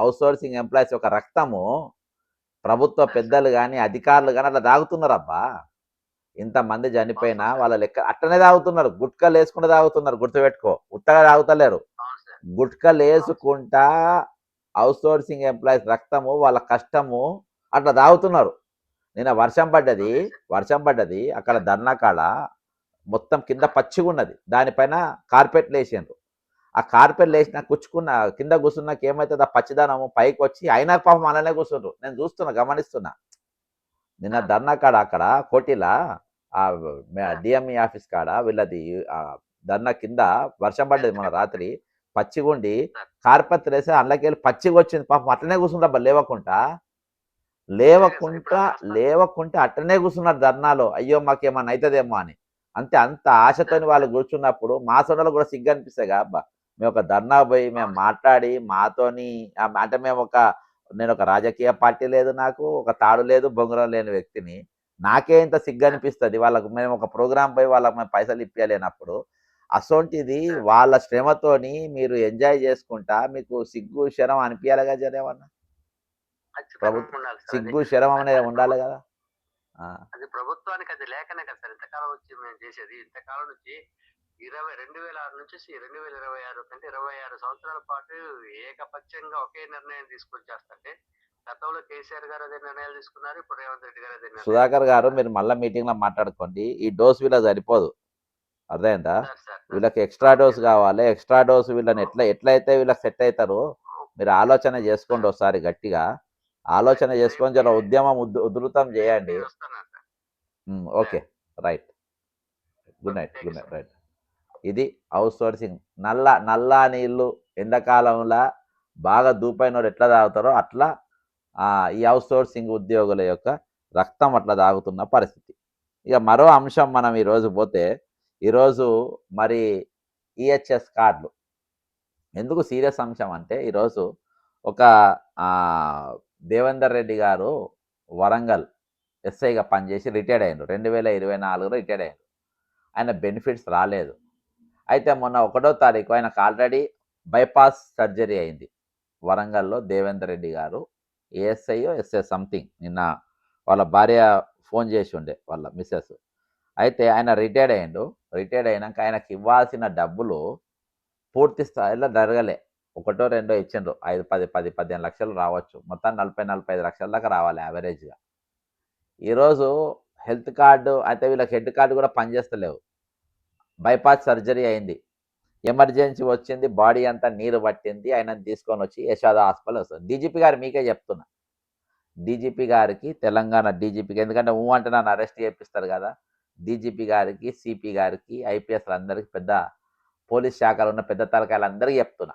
అవుట్ సోర్సింగ్ ఎంప్లాయీస్ యొక్క రక్తము ప్రభుత్వ పెద్దలు కానీ అధికారులు కానీ అట్లా తాగుతున్నారు అబ్బా. ఇంతమంది చనిపోయినా వాళ్ళ లెక్క అట్టనే తాగుతున్నారు, గుట్కలు వేసుకుంటూ తాగుతున్నారు. గుర్తుపెట్టుకో, ఉత్తగా తాగుతలేరు, అవును సార్. గుట్కలు వేసుకుంటా అవుట్ సోర్సింగ్ ఎంప్లాయీస్ రక్తము వాళ్ళ కష్టము అట్లా తాగుతున్నారు. నిన్న వర్షం పడ్డది అక్కడ ధర్నా కాడ మొత్తం కింద పచ్చిగున్నది, దానిపైన కార్పెట్లు వేసిండ్రు. ఆ కార్పెట్లు వేసిన కుచ్చుకున్న కింద కూర్చున్నాక ఏమవుతుంది, ఆ పచ్చిదనము పైకి వచ్చి అయినా పాపం అలానే కూర్చుండ్రు. నేను చూస్తున్నా, గమనిస్తున్నా. నిన్న ధర్నా కాడ అక్కడ కోటిలా ఆ డిఎంఈ ఆఫీస్ కాడ వీళ్ళది ధర్నా కింద వర్షం పడ్డది మన రాత్రి, పచ్చిగుండి కార్పెట్ వేసి అందులోకి పచ్చిగా వచ్చింది. పాపం అట్లనే కూర్చుంటా, లేవకుంటే అట్టనే కూర్చున్నారు ధర్నాలో. అయ్యో మాకేమన్నా అవుతుందేమో అని. అంత ఆశతోని వాళ్ళు కూర్చున్నప్పుడు మా సొంతలో కూడా సిగ్గు అనిపిస్తాయి అబ్బా, మేము ఒక ధర్నా పోయి మేము మాట్లాడి మాతోని అంటే నేను ఒక రాజకీయ పార్టీ లేదు, నాకు ఒక తాడు లేదు, బొంగరం లేని వ్యక్తిని. నాకే ఇంత సిగ్గు అనిపిస్తుంది. వాళ్ళకు మేము ఒక ప్రోగ్రాం పోయి వాళ్ళకి మేము పైసలు ఇప్పించలేనప్పుడు అసొంటిది వాళ్ళ శ్రమతోని మీరు ఎంజాయ్ చేసుకుంటా మీకు సిగ్గు శరం అనిపించాలిగా జరేమన్నా. సిగ్గు శరం అనేది ఉండాలి కదా. అది ప్రభుత్వానికి అది లేకనే కదా సార్ ఇంతకాలం వచ్చి మేము చేసేది. ఇంతకాలం నుంచి 2006 నుంచి 2026 కంటే 26 సంవత్సరాల పాటు ఏకపక్షంగా ఒకే నిర్ణయం తీసుకొచ్చేస్తుంటే, గతంలో కేసీఆర్ గారు అదే నిర్ణయాలు తీసుకున్నారు, ఇప్పుడు రేవంత్ రెడ్డి గారు అదే సుధాకర్ గారు మీరు మళ్ళీ మీటింగ్ లో మాట్లాడుకోండి. ఈ డోస్ వీళ్ళకి సరిపోదు, అర్థమైందా? వీళ్ళకి ఎక్స్ట్రా డోస్ కావాలి. ఎక్స్ట్రా డోస్ వీళ్ళని ఎట్లయితే వీళ్ళకి సెట్ అవుతారో మీరు ఆలోచన చేసుకోండి ఒకసారి, గట్టిగా ఆలోచన చేసుకొని జర ఉద్యమం ఉధృతం చేయండి. Okay, right, good night right. ఇది అవుట్ సోర్సింగ్. నల్లా నీళ్ళు ఎండాకాలంలో బాగా దూపైన ఎట్లా తాగుతారో అట్లా ఈ అవుట్ సోర్సింగ్ ఉద్యోగుల యొక్క రక్తం అట్లా తాగుతున్న పరిస్థితి. ఇక మరో అంశం మనం ఈరోజు పోతే, ఈరోజు మరి ఈహెచ్ఎస్ కార్డులు ఎందుకు సీరియస్ అంశం అంటే, ఈరోజు ఒక దేవేందర్ రెడ్డి గారు వరంగల్ ఎస్ఐగా పనిచేసి రిటైర్డ్ అయ్యారు. 2024లో రిటైర్డ్ అయ్యారు. ఆయన బెనిఫిట్స్ రాలేదు. అయితే మొన్న 1వ తారీఖు ఆయనకు ఆల్రెడీ బైపాస్ సర్జరీ అయింది వరంగల్లో. దేవేందర్ రెడ్డి గారు ఎస్ఐ సంథింగ్, నిన్న వాళ్ళ భార్య ఫోన్ చేసి ఉండే వాళ్ళ మిస్సెస్. అయితే ఆయన రిటైర్డ్ అయ్యిండు. రిటైర్డ్ అయినాక ఆయనకి ఇవ్వాల్సిన డబ్బులు పూర్తి స్థాయిలో జరగలే. 1, 2 ఇచ్చిండ్రు, 5, 10, 15 లక్షలు రావచ్చు, మొత్తం 40-45 లక్షల దాకా రావాలి యావరేజ్గా. ఈరోజు హెల్త్ కార్డు అయితే వీళ్ళకి హెడ్ కార్డు కూడా పనిచేస్తలేవు. బైపాస్ సర్జరీ అయింది, ఎమర్జెన్సీ వచ్చింది, బాడీ అంతా నీరు పట్టింది, ఆయన తీసుకొని వచ్చి యశోద హాస్పిటల్ వస్తుంది. డీజీపీ గారు మీకే చెప్తున్నా, డీజీపీ గారికి, తెలంగాణ డీజీపీకి, ఎందుకంటే అంటే నన్ను అరెస్ట్ చేపిస్తారు కదా, డీజీపీ గారికి, సిపి గారికి, ఐపీఎస్లు అందరికీ, పెద్ద పోలీస్ శాఖలో ఉన్న పెద్ద తలకాయలందరికీ చెప్తున్నా,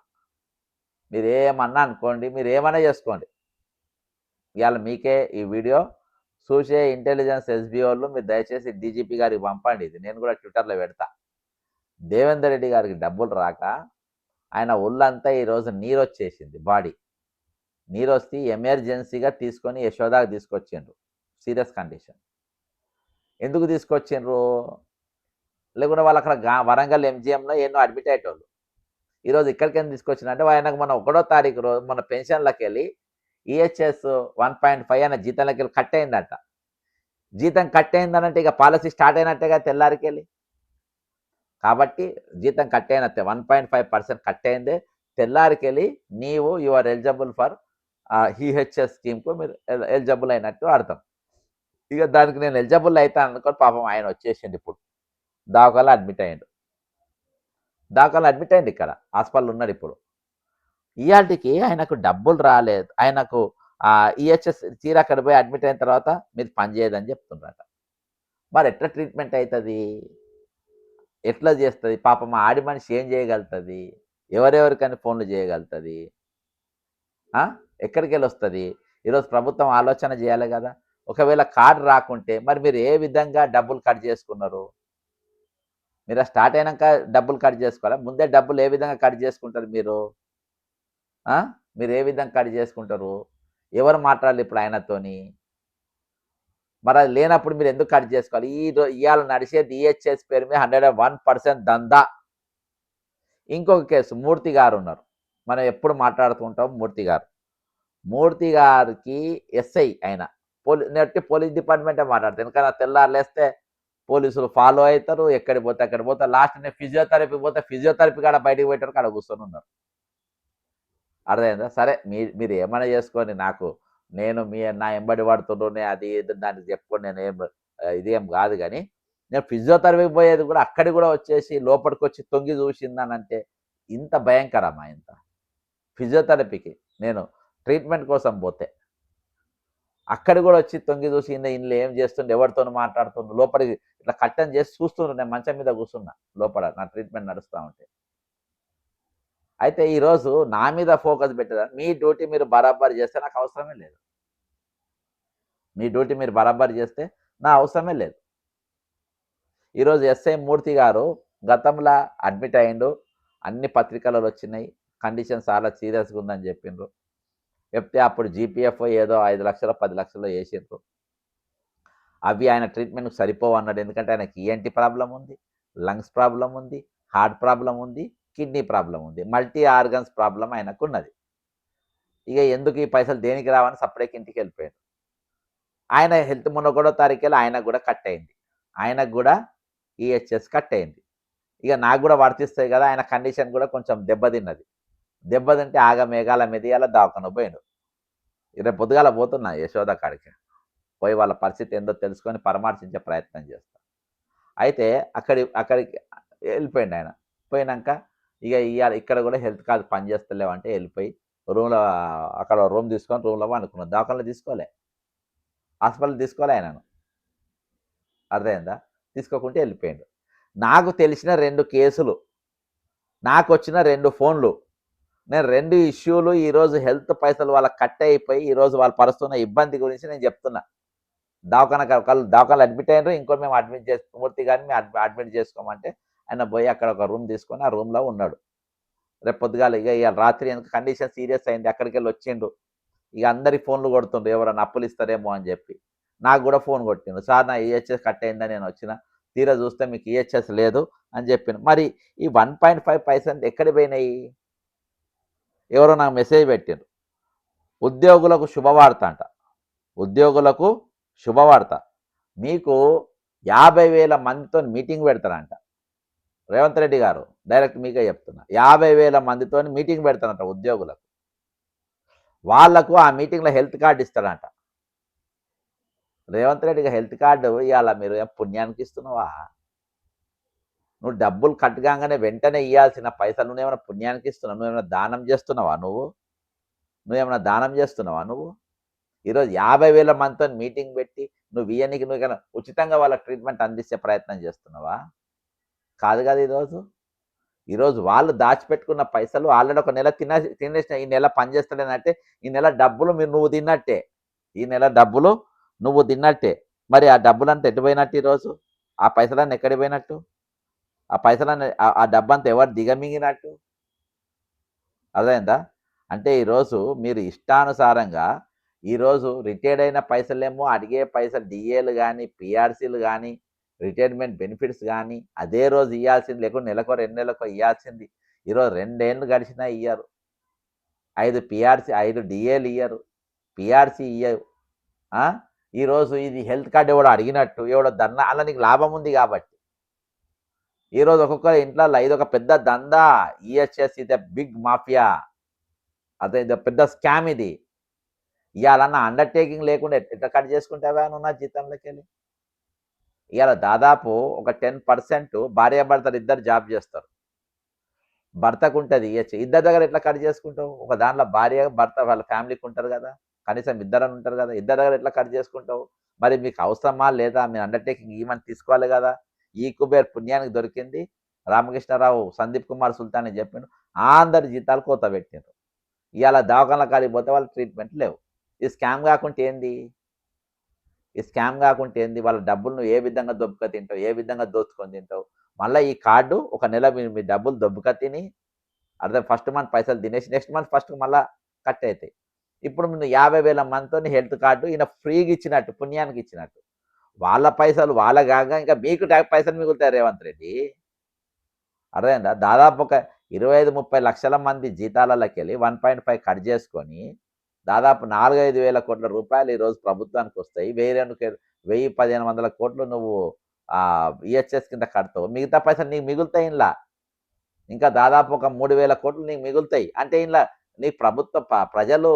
మీరు ఏమన్నా అనుకోండి, మీరు ఏమైనా చేసుకోండి, ఇవాళ మీకే ఈ వీడియో చూసే ఇంటెలిజెన్స్ ఎస్బీఓలు మీరు దయచేసి డీజీపీ గారికి పంపండి. ఇది నేను కూడా ట్విట్టర్లో పెడతా. దేవేందర్ రెడ్డి గారికి డబ్బులు రాక ఆయన ఒళ్ళంతా ఈరోజు నీరు వచ్చేసింది, బాడీ నీరు వస్తే ఎమర్జెన్సీగా తీసుకొని యశోదాకి తీసుకొచ్చిండ్రు. Serious condition. ఎందుకు తీసుకొచ్చిండ్రు? లేకుంటే వాళ్ళు అక్కడ వరంగల్ ఎంజిఎంలో ఎన్నో అడ్మిట్ అయ్యేటోళ్ళు. ఈరోజు ఇక్కడికి ఎందుకు తీసుకొచ్చినంటే, ఆయనకు మన 1వ తారీఖు రోజు మన పెన్షన్లకి వెళ్ళి ఈహెచ్ఎస్ 1.5 అనే జీతంలోకి వెళ్ళి కట్ అయిందట. జీతం కట్ అయిందనంటే ఇక పాలసీ స్టార్ట్ అయినట్టేగా తెల్లారికి వెళ్ళి. కాబట్టి జీతం కట్ అయినట్టే, 1.5% కట్ అయిందే, తెల్లారికి వెళ్ళి నీవు you are eligible for EHS స్కీమ్కు మీరు ఎలిజిబుల్ అయినట్టు అర్థం. ఇక దానికి నేను ఎలిజిబుల్ అవుతాను అనుకోని పాపం ఆయన వచ్చేసిండు. ఇప్పుడు దావకాలో అడ్మిట్ అయ్యిండు. ఇక్కడ హాస్పిటల్ ఉన్నాడు. ఇప్పుడు ఇవాటికి ఆయనకు డబ్బులు రాలేదు. ఆయనకు ఈహెచ్ఎస్ తీరా అక్కడ పోయి అడ్మిట్ అయిన తర్వాత మీరు పనిచేయదని చెప్తున్నారట. మరి ఎట్లా ట్రీట్మెంట్ అవుతుంది, ఎట్లా చేస్తుంది? పాపం ఆడి మనిషి ఏం చేయగలుగుతుంది? ఎవరెవరికని ఫోన్లు చేయగలుగుతుంది? ఎక్కడికి వెళ్ళి వస్తుంది? ఈరోజు ప్రభుత్వం ఆలోచన చేయాలి కదా. ఒకవేళ కార్డు రాకుంటే మరి మీరు ఏ విధంగా డబ్బులు కట్ చేసుకున్నారు? మీరు స్టార్ట్ అయినాక డబ్బులు కట్ చేసుకోవాలా? ముందే డబ్బులు ఏ విధంగా కట్ చేసుకుంటారు మీరు? మీరు ఏ విధంగా కట్ చేసుకుంటారు? ఎవరు మాట్లాడాలి ఇప్పుడు ఆయనతోని? మరి అది లేనప్పుడు మీరు ఎందుకు కట్ చేసుకోవాలి? ఇవాళ నడిచేది ఈహెచ్ఎస్ పేరు మీద 101% దందా. ఇంకొక కేసు, మూర్తి గారు ఉన్నారు, మనం ఎప్పుడు మాట్లాడుతుంటాం. మూర్తి గారికి ఎస్ఐ ఆయన నెట్టి పోలీస్ డిపార్ట్మెంటే మాట్లాడతాను. ఎందుకన్నా తెల్లారులేస్తే పోలీసులు ఫాలో అవుతారు, ఎక్కడికి పోతే అక్కడ పోతే లాస్ట్ నేను ఫిజియోథెరపీ పోతే ఫిజియోథెరపీ కాడ బయటకు పెట్టారు, కాడ కూర్చొని ఉన్నారు. అర్థమైందా? సరే మీరు ఏమైనా చేసుకొని నేను నా ఎంబడి పడుతుండే అది ఇది దానికి చెప్పుకొని నేను ఇదేం కాదు కానీ నేను ఫిజియోథెరపీకి పోయేది కూడా అక్కడికి కూడా వచ్చేసి లోపలికి వచ్చి తొంగి చూసిందానంటే ఇంత భయంకరమా? ఇంత ఫిజియోథెరపీకి నేను ట్రీట్మెంట్ కోసం పోతే అక్కడ కూడా వచ్చి తొంగి చూసి ఇంట్లో ఏం చేస్తుండే, ఎవరితో మాట్లాడుతుండే, లోపలికి ఇట్లా కట్టని చేసి చూస్తుండ్రు. నేను మంచం మీద కూర్చున్నా లోపల నా ట్రీట్మెంట్ నడుస్తూ ఉంటే. అయితే ఈరోజు నా మీద ఫోకస్ పెట్టదా? మీ డ్యూటీ మీరు బరాబర్ చేస్తే నాకు అవసరమే లేదు. మీ డ్యూటీ మీరు బరాబర్ చేస్తే నా అవసరమే లేదు. ఈరోజు ఎస్ఐ మూర్తి గారు గతంలో అడ్మిట్ అయ్యిండు, అన్ని పత్రికలలో వచ్చినాయి, కండిషన్ చాలా సీరియస్గా ఉందని చెప్పిండ్రు. చెప్తే అప్పుడు జీపీఎఫ్ ఏదో 5 లక్షలు 10 లక్షలు వేసిండ్రు. అవి ఆయన ట్రీట్మెంట్కి సరిపోవు అన్నాడు. ఎందుకంటే ఆయనకి ఈఎన్టీ ప్రాబ్లం ఉంది, లంగ్స్ ప్రాబ్లం ఉంది, హార్ట్ ప్రాబ్లం ఉంది, కిడ్నీ ప్రాబ్లం ఉంది, మల్టీ ఆర్గన్స్ ప్రాబ్లం ఆయనకు ఉన్నది. ఇక ఎందుకు ఈ పైసలు దేనికి రావని సపరేట్ ఇంటికి వెళ్ళిపోయాడు. ఆయన హెల్త్ మొన్న 1వ తారీఖులో ఆయనకు కూడా కట్ అయింది, ఆయనకు కూడా ఈహెచ్ఎస్ కట్ అయింది. ఇక నాకు కూడా వర్తిస్తాయి కదా. ఆయన కండిషన్ కూడా కొంచెం దెబ్బతిన్నది. దెబ్బతింటే మేఘాల మీద ఇలా దవాఖాన పోయాడు. రేపు పొద్దుగాల పోతున్నా యశోద కాడికి పోయి వాళ్ళ పరిస్థితి ఏందో తెలుసుకొని పరామర్శించే ప్రయత్నం చేస్తా. అయితే అక్కడికి వెళ్ళిపోయింది ఆయన. పోయినాక ఇక ఇక్కడ కూడా హెల్త్ కార్డు పనిచేస్తలేవంటే వెళ్ళిపోయి రూమ్లో అక్కడ రూమ్ తీసుకొని రూమ్లో అనుకున్నాను. దవాఖానలో తీసుకోలే, హాస్పిటల్ తీసుకోలే ఆయనను. అర్థమైందా? తీసుకోకుంటే వెళ్ళిపోయాడు. నాకు తెలిసిన 2 కేసులు, నాకు వచ్చిన 2 ఫోన్లు, నేను 2 ఇష్యూలు ఈరోజు హెల్త్ పైసలు వాళ్ళకి కట్ అయిపోయి ఈరోజు వాళ్ళు పరుస్తున్న ఇబ్బంది గురించి నేను చెప్తున్నా. దవాఖానలో అడ్మిట్ అయినారు, ఇంకోటి మేము మూర్తి గారిని మేము అడ్మిట్ చేసుకోమంటే ఆయన పోయి అక్కడ ఒక రూమ్ తీసుకొని ఆ రూమ్లో ఉన్నాడు. రేపు పొద్దుగాల ఇక రాత్రి ఎందుకు కండిషన్ సీరియస్ అయింది, అక్కడికి వెళ్ళి వచ్చిండు. ఇక అందరికి ఫోన్లు కొడుతుండ్రు, ఎవరైనా అప్పులు ఇస్తారేమో అని చెప్పి. నాకు కూడా ఫోన్ కొట్టిండు, సార్ నా ఈహెచ్ఎస్ కట్ అయిందని నేను వచ్చిన, తీరా చూస్తే మీకు ఈహెచ్ఎస్ లేదు అని చెప్పాను. మరి ఈ 1.5% ఎక్కడి పోయినాయి? ఎవరో నాకు మెసేజ్ పెట్టారు, ఉద్యోగులకు శుభవార్త అంట. ఉద్యోగులకు శుభవార్త, మీకు 50,000 మందితో మీటింగ్ పెడతారంట. రేవంత్ రెడ్డి గారు డైరెక్ట్ మీకే చెప్తున్నా, 50,000 మందితో మీటింగ్ పెడతారంట ఉద్యోగులకు. వాళ్లకు ఆ మీటింగ్లో హెల్త్ కార్డు ఇస్తాడంట. రేవంత్ రెడ్డిగా హెల్త్ కార్డు ఇవాళ మీరు ఏం పుణ్యానికి ఇస్తున్నావా? నువ్వు డబ్బులు కట్టగానే వెంటనే ఇవ్వాల్సిన పైసలు నువ్వేమైనా పుణ్యానికి ఇస్తున్నావు? నువ్వేమైనా దానం చేస్తున్నావా? నువ్వేమైనా దానం చేస్తున్నావా? ఈరోజు 50,000 మందితో మీటింగ్ పెట్టి నువ్వు ఇయ్యనికి నువ్వు ఉచితంగా వాళ్ళకి ట్రీట్మెంట్ అందించే ప్రయత్నం చేస్తున్నావా? కాదు కదా. ఈరోజు వాళ్ళు దాచిపెట్టుకున్న పైసలు ఆల్రెడీ ఒక నెల తినేసిన, ఈ నెల పనిచేస్తలేనంటే ఈ నెల డబ్బులు నువ్వు తిన్నట్టే, ఈ నెల డబ్బులు నువ్వు తిన్నట్టే. మరి ఆ డబ్బులంతా ఎటు పోయినట్టు? ఈరోజు ఆ పైసలన్నీ ఎక్కడికి పోయినట్టు? ఆ పైసలన్నీ ఆ డబ్బంతా ఎవరు దిగమింగినట్టు? అర్థమైందా? అంటే ఈరోజు మీరు ఇష్టానుసారంగా ఈరోజు రిటైర్డ్ అయిన పైసలేమో అడిగే పైసలు డిఏలు కానీ పిఆర్సీలు కానీ రిటైర్మెంట్ బెనిఫిట్స్ కానీ అదే రోజు ఇవ్వాల్సింది, లేకుండా నెలకో 2 నెలలకో ఇవ్వాల్సింది ఈరోజు 2 ఏళ్ళు గడిచినా ఇయ్యరు. 5 పిఆర్సీ 5 డిఏలు ఇయ్యరు, పిఆర్సీ ఇయ్యరు. ఈరోజు ఇది హెల్త్ కార్డు ఎవడో అడిగినట్టు ఎవడో దన్నా, అలా నీకు లాభం ఉంది కాబట్టి. ఈరోజు ఒక్కొక్కరి ఇంట్లో ఇది ఒక పెద్ద దందా. ఈహెచ్ఎస్ ఇది బిగ్ మాఫియా, అదే పెద్ద స్కామ్ ఇది. ఇవాళ అండర్టేకింగ్ లేకుండా ఎట్లా కట్ చేసుకుంటావా నువ్వు నా జీతంలోకి వెళ్ళి? ఇవాళ దాదాపు ఒక 10% భార్యాభర్తలు ఇద్దరు జాబ్ చేస్తారు. భర్తకు ఉంటుంది ఇవ్వచ్చు, ఇద్దరి దగ్గర ఎట్లా కట్ చేసుకుంటావు? ఒక దాంట్లో భార్య భర్త వాళ్ళ ఫ్యామిలీకి ఉంటారు కదా, కనీసం ఇద్దరని ఉంటారు కదా, ఇద్దరి దగ్గర ఎట్లా కట్ చేసుకుంటావు? మరి మీకు అవసరమా లేదా? మీరు అండర్టేకింగ్ ఈమని తీసుకోవాలి కదా. ఈ కుబేర్ పుణ్యానికి దొరికింది. రామకృష్ణారావు సందీప్ కుమార్ సుల్తాన్ అని చెప్పిండు, అందరి జీతాలు కోత పెట్టిండ్రు. ఇవాళ దవాఖానల కాడికి పోతే వాళ్ళ ట్రీట్మెంట్ లేవు. ఈ స్కామ్ కాకుంటే ఏంది? వాళ్ళ డబ్బులు నువ్వు ఏ విధంగా దొబ్బుక తింటావు, ఏ విధంగా దోచుకొని తింటావు? మళ్ళీ ఈ కార్డు ఒక నెల మీ డబ్బులు దొబ్బుక తిని ఫస్ట్ మంత్ పైసలు తినేసి నెక్స్ట్ మంత్ ఫస్ట్ మళ్ళీ కట్ అవుతాయి. ఇప్పుడు నువ్వు 50,000 మందితో హెల్త్ కార్డు ఈయన ఫ్రీగా ఇచ్చినట్టు, పుణ్యానికి ఇచ్చినట్టు. వాళ్ళ పైసలు వాళ్ళ కాక ఇంకా మీకు పైసలు మిగులుతాయి రేవంత్ రెడ్డి. అర్థమైందా? దాదాపు ఒక 25-30 లక్షల మంది జీతాలలోకి వెళ్ళి 1.5 కట్ చేసుకొని దాదాపు 4-5 వేల కోట్ల రూపాయలు ఈరోజు ప్రభుత్వానికి వస్తాయి. 1,000-1,500 కోట్లు నువ్వు ఈహెచ్ఎస్ కింద కడతావు, మిగతా పైసలు నీకు మిగులుతాయి ఇంట్లో. ఇంకా దాదాపు ఒక 3,000 కోట్లు నీకు మిగులుతాయి. అంటే ఇంట్లో నీకు ప్రభుత్వ ప్రజలు,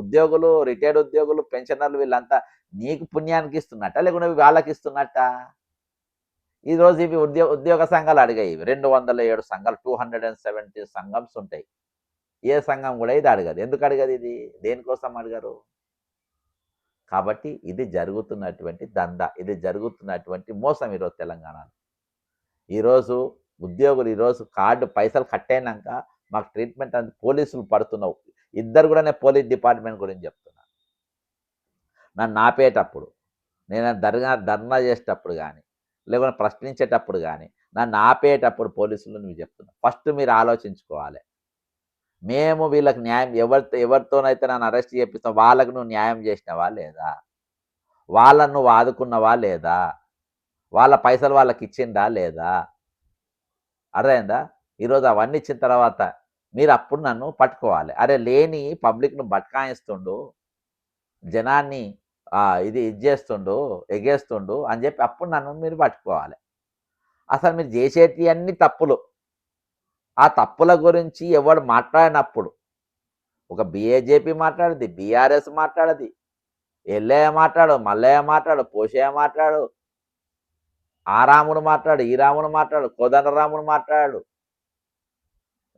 ఉద్యోగులు, రిటైర్డ్ ఉద్యోగులు, పెన్షనర్లు వీళ్ళంతా నీకు పుణ్యానికి ఇస్తున్నట్ట, లేకుంటే వాళ్ళకి ఇస్తున్నట్ట? ఈరోజు ఇవి ఉద్యోగ సంఘాలు అడిగాయి. 207 సంఘాలు, 270 సంఘమ్స్ ఉంటాయి. ఏ సంఘం కూడా ఇది అడగదు. ఎందుకు అడగదు? ఇది దేనికోసం అడగరు? కాబట్టి ఇది జరుగుతున్నటువంటి దందా, ఇది జరుగుతున్నటువంటి మోసం ఈరోజు తెలంగాణలో. ఈరోజు ఉద్యోగులు ఈరోజు కార్డు పైసలు కట్టయినాక మాకు ట్రీట్మెంట్ అంత పోలీసులు పడుతున్నావు. ఇద్దరు కూడా నేను పోలీస్ డిపార్ట్మెంట్ గురించి చెప్తున్నా. నన్ను ఆపేటప్పుడు, నేను ధర్నా చేసేటప్పుడు కానీ, లేకుంటే ప్రశ్నించేటప్పుడు కానీ, నన్ను ఆపేటప్పుడు పోలీసులు నువ్వు చెప్తున్నా, ఫస్ట్ మీరు ఆలోచించుకోవాలి. మేము వీళ్ళకి న్యాయం ఎవరితోనైతే నన్ను అరెస్ట్ చేపిస్తాం వాళ్ళకు నువ్వు న్యాయం చేసినవా లేదా? వాళ్ళను నువ్వు ఆదుకున్నవా లేదా? వాళ్ళ పైసలు వాళ్ళకి ఇచ్చిందా లేదా? అర్థమైందా? ఈరోజు అవన్నీ ఇచ్చిన తర్వాత మీరు అప్పుడు నన్ను పట్టుకోవాలి. అరే లేని పబ్లిక్ను బట్కాయిస్తుండు, జనాన్ని ఇది చేస్తుండు, ఎగేస్తుండు అని చెప్పి అప్పుడు నన్ను మీరు పట్టుకోవాలి. అసలు మీరు చేసేటి అన్ని తప్పులు. ఆ తప్పుల గురించి ఎవడు మాట్లాడినప్పుడు, ఒక బీజేపీ మాట్లాడది, బీఆర్ఎస్ మాట్లాడది, ఎల్లయ్య మాట్లాడు, మల్లయ్య మాట్లాడు, పోషయ్య మాట్లాడు, ఆ రాముడు మాట్లాడు, ఈ రాముడు మాట్లాడు, కోదండరాముడు మాట్లాడు,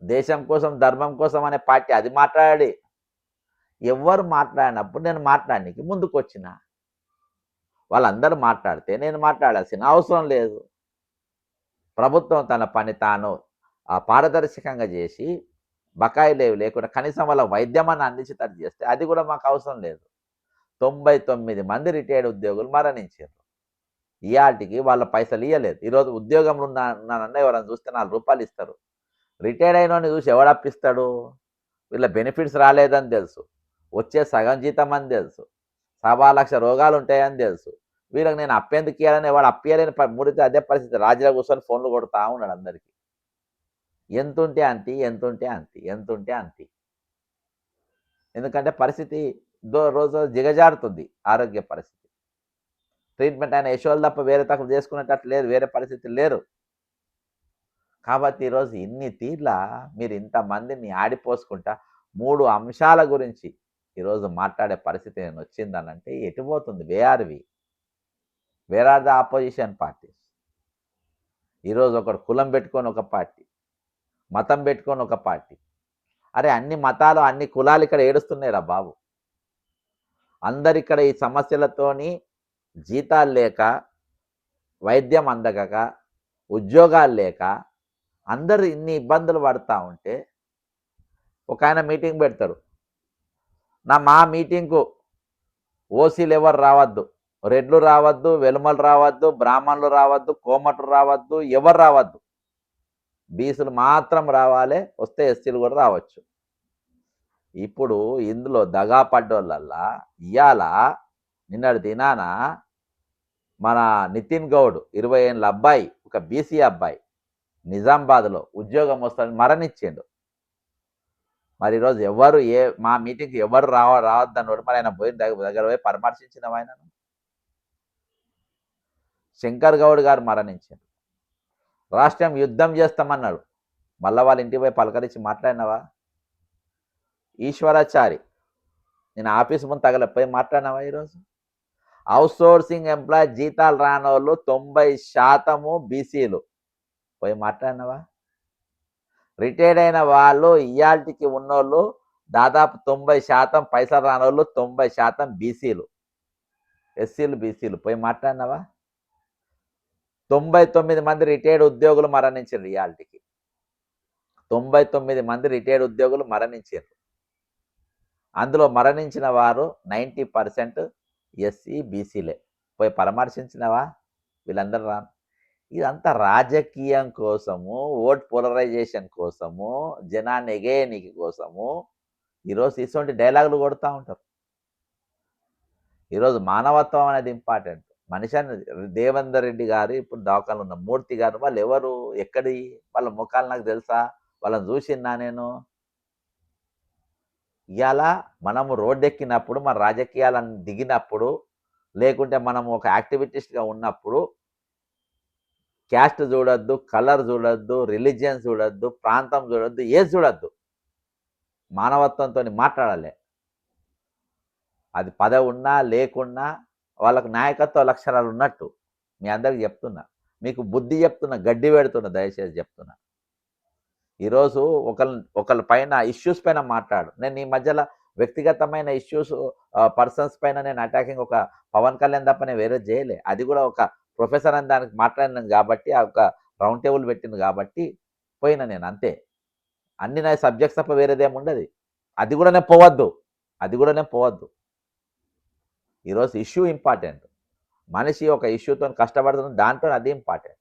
దేశం కోసం ధర్మం కోసం అనే పార్టీ అది మాట్లాడి, ఎవరు మాట్లాడినప్పుడు నేను మాట్లాడడానికి ముందుకు వచ్చిన. వాళ్ళందరూ మాట్లాడితే నేను మాట్లాడాల్సిన అవసరం లేదు. ప్రభుత్వం తన పని తాను పారదర్శకంగా చేసి బకాయిలు లేకుండా కనీసం వాళ్ళ వైద్యమని అందించేటట్టు చేస్తే అది కూడా మాకు అవసరం లేదు. 99 మంది రిటైర్డ్ ఉద్యోగులు మరణించారు. ఇవాటికి వాళ్ళ పైసలు ఇవ్వలేదు. ఈరోజు ఉద్యోగంలో ఉన్నానన్న ఎవరైనా చూస్తే 4 రూపాయలు ఇస్తారు. రిటైర్డ్ అయిన చూసి ఎవడప్పిస్తాడు? వీళ్ళ బెనిఫిట్స్ రాలేదని తెలుసు, వచ్చే సగం జీతం అని తెలుసు, 1,00,000 రోగాలు ఉంటాయని తెలుసు. వీళ్ళకి నేను అప్పేందుకు ఇవ్వాలని వాడు అప్పియలేని ముడితే అదే పరిస్థితి. రాజులో కూర్చొని ఫోన్లు కొడుతూ ఉన్నాడు అందరికీ. ఎంతుంటే అంతి, ఎంతుంటే అంతి, ఎంతుంటే అంతి. ఎందుకంటే పరిస్థితి రోజు దిగజారుతుంది. ఆరోగ్య పరిస్థితి, ట్రీట్మెంట్ ఆయన యశోలు తప్ప వేరే తక్కువ చేసుకునేటట్లు లేదు, వేరే పరిస్థితి లేరు. కాబట్టి ఈరోజు ఇన్ని తీర్ల మీరు ఇంతమందిని ఆడిపోసుకుంటా 3 అంశాల గురించి ఈరోజు మాట్లాడే పరిస్థితి నేను వచ్చిందనంటే ఎటుపోతుంది? Where are the opposition parties. ఈరోజు ఒకడు కులం పెట్టుకొని ఒక పార్టీ, మతం పెట్టుకొని ఒక పార్టీ. అరే అన్ని మతాలు అన్ని కులాలు ఇక్కడ ఏడుస్తున్నాయిరా బాబు. అందరు ఇక్కడ ఈ సమస్యలతోని జీతాలు లేక, వైద్యం అందక, ఉద్యోగాలు లేక అందరూ ఇన్ని ఇబ్బందులు పడుతూ ఉంటే ఒక ఆయన మీటింగ్ పెడతాడు, మా మీటింగ్కు ఓసీలు ఎవరు రావద్దు, రెడ్లు రావద్దు, వెలుమలు రావద్దు, బ్రాహ్మణులు రావద్దు, కోమటులు రావద్దు, ఎవరు రావద్దు, బీసీలు మాత్రం రావాలి, వస్తే ఎస్సీలు కూడా రావచ్చు. ఇప్పుడు ఇందులో దగా పడ్డోళ్ళల్లా ఇవాళ నిన్నటి దినాన మన నితిన్ గౌడ్ 20 ఏళ్ళ అబ్బాయి, ఒక బీసీ అబ్బాయి నిజామాబాద్లో ఉద్యోగం వస్తుందని మరణించిండు. మరి ఈరోజు ఎవరు మా మీటింగ్కి ఎవరు రావద్దన్నాడు. మరి ఆయన పోయిన దగ్గర పోయి పరామర్శించిన ఆయనను. శంకర్ గౌడ్ గారు మరణించారు. రాష్ట్రం యుద్ధం చేస్తామన్నాడు. మళ్ళా వాళ్ళ ఇంటికి పోయి పలకరించి మాట్లాడినావా? ఈశ్వరాచారి నేను ఆఫీస్ ముందు తగలపోయి మాట్లాడినావా? ఈరోజు అవుట్సోర్సింగ్ ఎంప్లాయీ జీతాలు రానోళ్ళు 90% బీసీలు, పోయి మాట్లాడినావా? రిటైర్డ్ అయిన వాళ్ళు ఇయాల్టికి ఉన్నోళ్ళు దాదాపు 90% పైసలు రానోళ్ళు 90% బీసీలు, ఎస్సీలు, బీసీలు, పోయి మాట్లాడినావా? 99 మంది రిటైర్డ్ ఉద్యోగులు మరణించారు. ఇయాల్టికి 99 మంది రిటైర్డ్ ఉద్యోగులు మరణించారు. అందులో మరణించిన వారు 90% ఎస్సీ, బీసీలే. పోయి పరామర్శించినవా? వీళ్ళందరూ రాను. ఇదంతా రాజకీయం కోసము, ఓట్ పోలరైజేషన్ కోసము, జనాన్ని ఎగేయనికి కోసము ఈరోజు ఇటువంటి డైలాగులు కొడుతూ ఉంటారు. ఈరోజు మానవత్వం అనేది ఇంపార్టెంట్. మనిషి దేవేందర్ రెడ్డి గారు ఇప్పుడు దవాఖానలో ఉన్న మూర్తి గారు, వాళ్ళు ఎవరు, ఎక్కడి, వాళ్ళ ముఖాలు నాకు తెలుసా? వాళ్ళని చూసినా నేను? ఇలా మనము రోడ్డెక్కినప్పుడు, మన రాజకీయాలను దిగినప్పుడు, లేకుంటే మనము ఒక యాక్టివిటిస్ట్గా ఉన్నప్పుడు క్యాస్ట్ చూడొద్దు, కలర్ చూడొద్దు, రిలీజియన్ చూడొద్దు, ప్రాంతం చూడొద్దు, ఏది చూడొద్దు. మానవత్వంతో మాట్లాడాలి. అది పదవి ఉన్నా లేకున్నా వాళ్ళకు నాయకత్వ లక్షణాలు ఉన్నట్టు మీ అందరికి చెప్తున్నా. మీకు బుద్ధి చెప్తున్నా, గడ్డి పెడుతున్నా, దయచేసి చెప్తున్నా. ఈరోజు ఒకళ్ళ పైన ఇష్యూస్ పైన మాట్లాడు. నేను ఈ మధ్యలో వ్యక్తిగతమైన ఇష్యూస్ పర్సన్స్ పైన నేను అటాకింగ్ ఒక పవన్ కళ్యాణ్ తప్ప నేను వేరే చేయలే. అది కూడా ఒక ప్రొఫెసర్ అని దానికి మాట్లాడినాను కాబట్టి, ఆ ఒక రౌండ్ టేబుల్ పెట్టింది కాబట్టి పోయినా నేను అంతే. అన్ని నా సబ్జెక్ట్స్ తప్ప వేరేదేమి ఉండదు. అది కూడా నేను పోవద్దు. ఈరోజు ఇష్యూ ఇంపార్టెంట్. మనిషి ఒక ఇష్యూతో కష్టపడుతున్న దాంట్లో అది ఇంపార్టెంట్.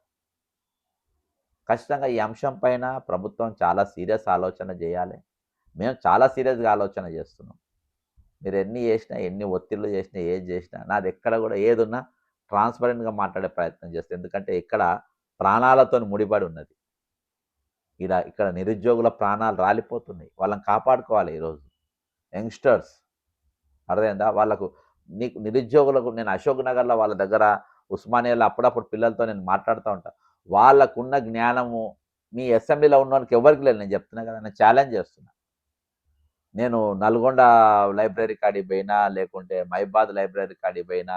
ఖచ్చితంగా ఈ అంశం పైన ప్రభుత్వం చాలా సీరియస్ ఆలోచన చేయాలి. మేము చాలా సీరియస్గా ఆలోచన చేస్తున్నాం. మీరు ఎన్ని చేసినా, ఎన్ని ఒత్తిళ్ళు చేసినా, ఏది చేసినా నాది ఎక్కడ కూడా ఏదున్నా ట్రాన్స్పరెంట్గా మాట్లాడే ప్రయత్నం చేస్తాను. ఎందుకంటే ఇక్కడ ప్రాణాలతో ముడిపడి ఉన్నది. ఇక్కడ నిరుద్యోగుల ప్రాణాలు రాలిపోతున్నాయి. వాళ్ళని కాపాడుకోవాలి. ఈరోజు యంగ్స్టర్స్ అర్థమైందా? వాళ్ళకు నిరుద్యోగులకు నేను అశోక్ నగర్లో వాళ్ళ దగ్గర ఉస్మానియాలో అప్పుడప్పుడు పిల్లలతో నేను మాట్లాడుతూ ఉంటాను. వాళ్ళకున్న జ్ఞానము మీ అసెంబ్లీలో ఉన్నవానికి ఎవరికి లేదు. నేను చెప్తున్నా కదా, నేను ఛాలెంజ్ చేస్తున్నా. నేను నల్గొండ లైబ్రరీ కాడికి పోయినా, లేకుంటే మైబాద్ లైబ్రరీ కాడికి పోయినా,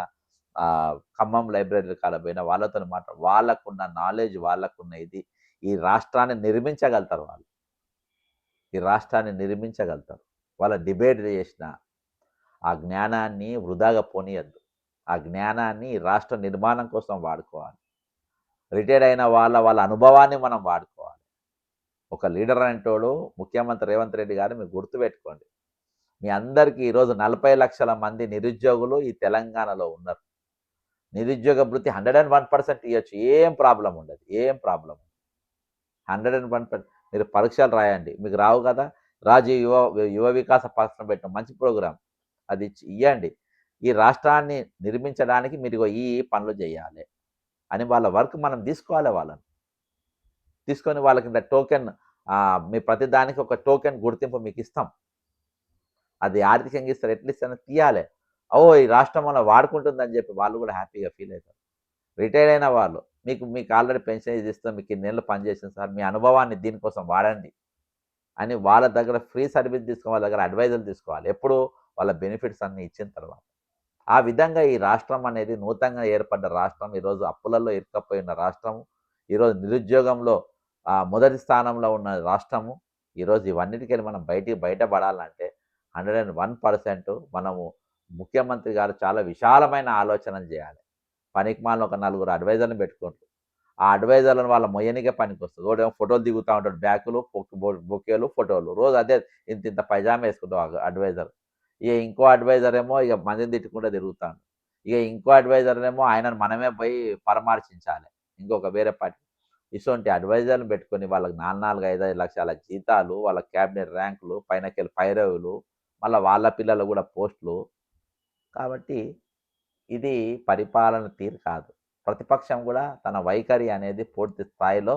ఖమ్మం లైబ్రరీ కాడ పోయినా వాళ్ళతో వాళ్ళకున్న నాలెడ్జ్, వాళ్ళకున్న ఇది ఈ రాష్ట్రాన్ని నిర్మించగలుగుతారు. వాళ్ళ డిబేట్ చేసిన ఆ జ్ఞానాన్ని వృధాగా పోనీయద్దు. ఆ జ్ఞానాన్ని రాష్ట్ర నిర్మాణం కోసం వాడుకోవాలి. రిటైర్డ్ అయిన వాళ్ళ అనుభవాన్ని మనం వాడుకోవాలి. ఒక లీడర్ అనేటోడు ముఖ్యమంత్రి రేవంత్ రెడ్డి గారు మీరు గుర్తుపెట్టుకోండి. మీ అందరికీ ఈరోజు 40 లక్షల మంది నిరుద్యోగులు ఈ తెలంగాణలో ఉన్నారు. నిరుద్యోగ భృతి 101% ఇవ్వచ్చు. ఏం ప్రాబ్లం ఉండదు. 101%. మీరు పరీక్షలు రాయండి. మీకు రావు కదా, రాజీవ్ యువ వికాస పథకం పెట్టిన మంచి ప్రోగ్రాం, అది ఇవ్వండి. ఈ రాష్ట్రాన్ని నిర్మించడానికి మీరు ఈ పనులు చేయాలి అని వాళ్ళ వర్క్ మనం తీసుకోవాలి. వాళ్ళని తీసుకొని వాళ్ళకి ఇంత టోకెన్, మీ ప్రతి దానికి ఒక టోకెన్ గుర్తింపు మీకు ఇస్తాం. అది ఆర్థికంగా ఇస్తారు, ఎట్లా ఇస్తారని తీయాలి. ఈ రాష్ట్రం మనం వాడుకుంటుందని చెప్పి వాళ్ళు కూడా హ్యాపీగా ఫీల్ అవుతారు. రిటైర్ అయిన వాళ్ళు మీకు ఆల్రెడీ పెన్షన్ ఇది ఇస్తాం, మీకు ఇన్నేళ్ళు పనిచేసింది సార్, మీ అనుభవాన్ని దీనికోసం వాడండి అని వాళ్ళ దగ్గర ఫ్రీ సర్వీస్ తీసుకోవాలి. వాళ్ళ దగ్గర అడ్వైజర్లు తీసుకోవాలి. ఎప్పుడు వాళ్ళ బెనిఫిట్స్ అన్నీ ఇచ్చిన తర్వాత. ఆ విధంగా ఈ రాష్ట్రం అనేది నూతనంగా ఏర్పడ్డ రాష్ట్రం, ఈరోజు అప్పులలో ఇరుక్కపోయిన రాష్ట్రము, ఈరోజు నిరుద్యోగంలో మొదటి స్థానంలో ఉన్న రాష్ట్రము. ఈరోజు ఇవన్నిటికెళ్ళి మనం బయటపడాలంటే 101% మనము ముఖ్యమంత్రి గారు చాలా విశాలమైన ఆలోచనలు చేయాలి. పనికిమాలిన ఒక 4 అడ్వైజర్లను పెట్టుకుంటారు. ఆ అడ్వైజర్లను వాళ్ళ మొయ్యనికే పనికి వస్తుంది. ఒకడేమో ఫోటోలు దిగుతూ ఉంటాడు, బ్యాకులు, బొకేలు, ఫోటోలు. రోజు అదే ఇంత పైజామా వేసుకుంటాం అడ్వైజర్. ఇంకో అడ్వైజర్ ఏమో మందిని తిట్టుకుంటూ తిరుగుతాడు. ఇంకో అడ్వైజర్ ఏమో ఆయనను మనమే పోయి పరామర్శించాలి, ఇంకొక వేరే పార్టీ. ఇటువంటి అడ్వైజర్లు పెట్టుకొని వాళ్ళకి 4-5 లక్షల జీతాలు, వాళ్ళ క్యాబినెట్ ర్యాంకులు, పైనకెళ్ళి పైరవులు, మళ్ళీ వాళ్ళ పిల్లలు కూడా పోస్టులు. కాబట్టి ఇది పరిపాలన తీరు కాదు. ప్రతిపక్షం కూడా తన వైఖరి అనేది పూర్తి స్థాయిలో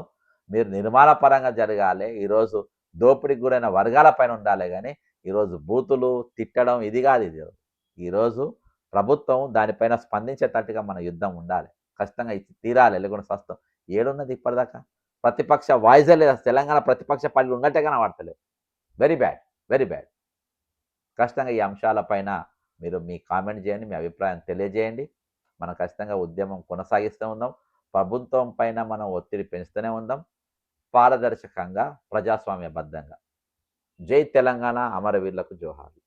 మీరు నిర్మాణపరంగా జరగాలి. ఈరోజు దోపిడీకి గురైన వర్గాల పైన ఉండాలి. కానీ ఈరోజు బూతులు తిట్టడం ఇది కాదు. ఈరోజు ప్రభుత్వం దానిపైన స్పందించేటట్టుగా మన యుద్ధం ఉండాలి. ఖచ్చితంగా ఇది తీరాలి, లేకుండా స్వస్థం. ఏడున్నది ఇప్పటిదాకా ప్రతిపక్ష వాయిసే లేదు. తెలంగాణ ప్రతిపక్ష పార్టీలు ఉన్నట్టే కనబడతలేవు. Very bad. ఖచ్చితంగా ఈ అంశాలపైన మీరు మీ కామెంట్ చేయండి, మీ అభిప్రాయం తెలియజేయండి. మనం ఖచ్చితంగా ఉద్యమం కొనసాగిస్తూ ఉందాం. ప్రభుత్వం పైన మనం ఒత్తిడి పెంచుతూనే ఉందాం, పారదర్శకంగా, ప్రజాస్వామ్యబద్ధంగా. జై తెలంగాణ, అమరవీరులకు జోహార్లు.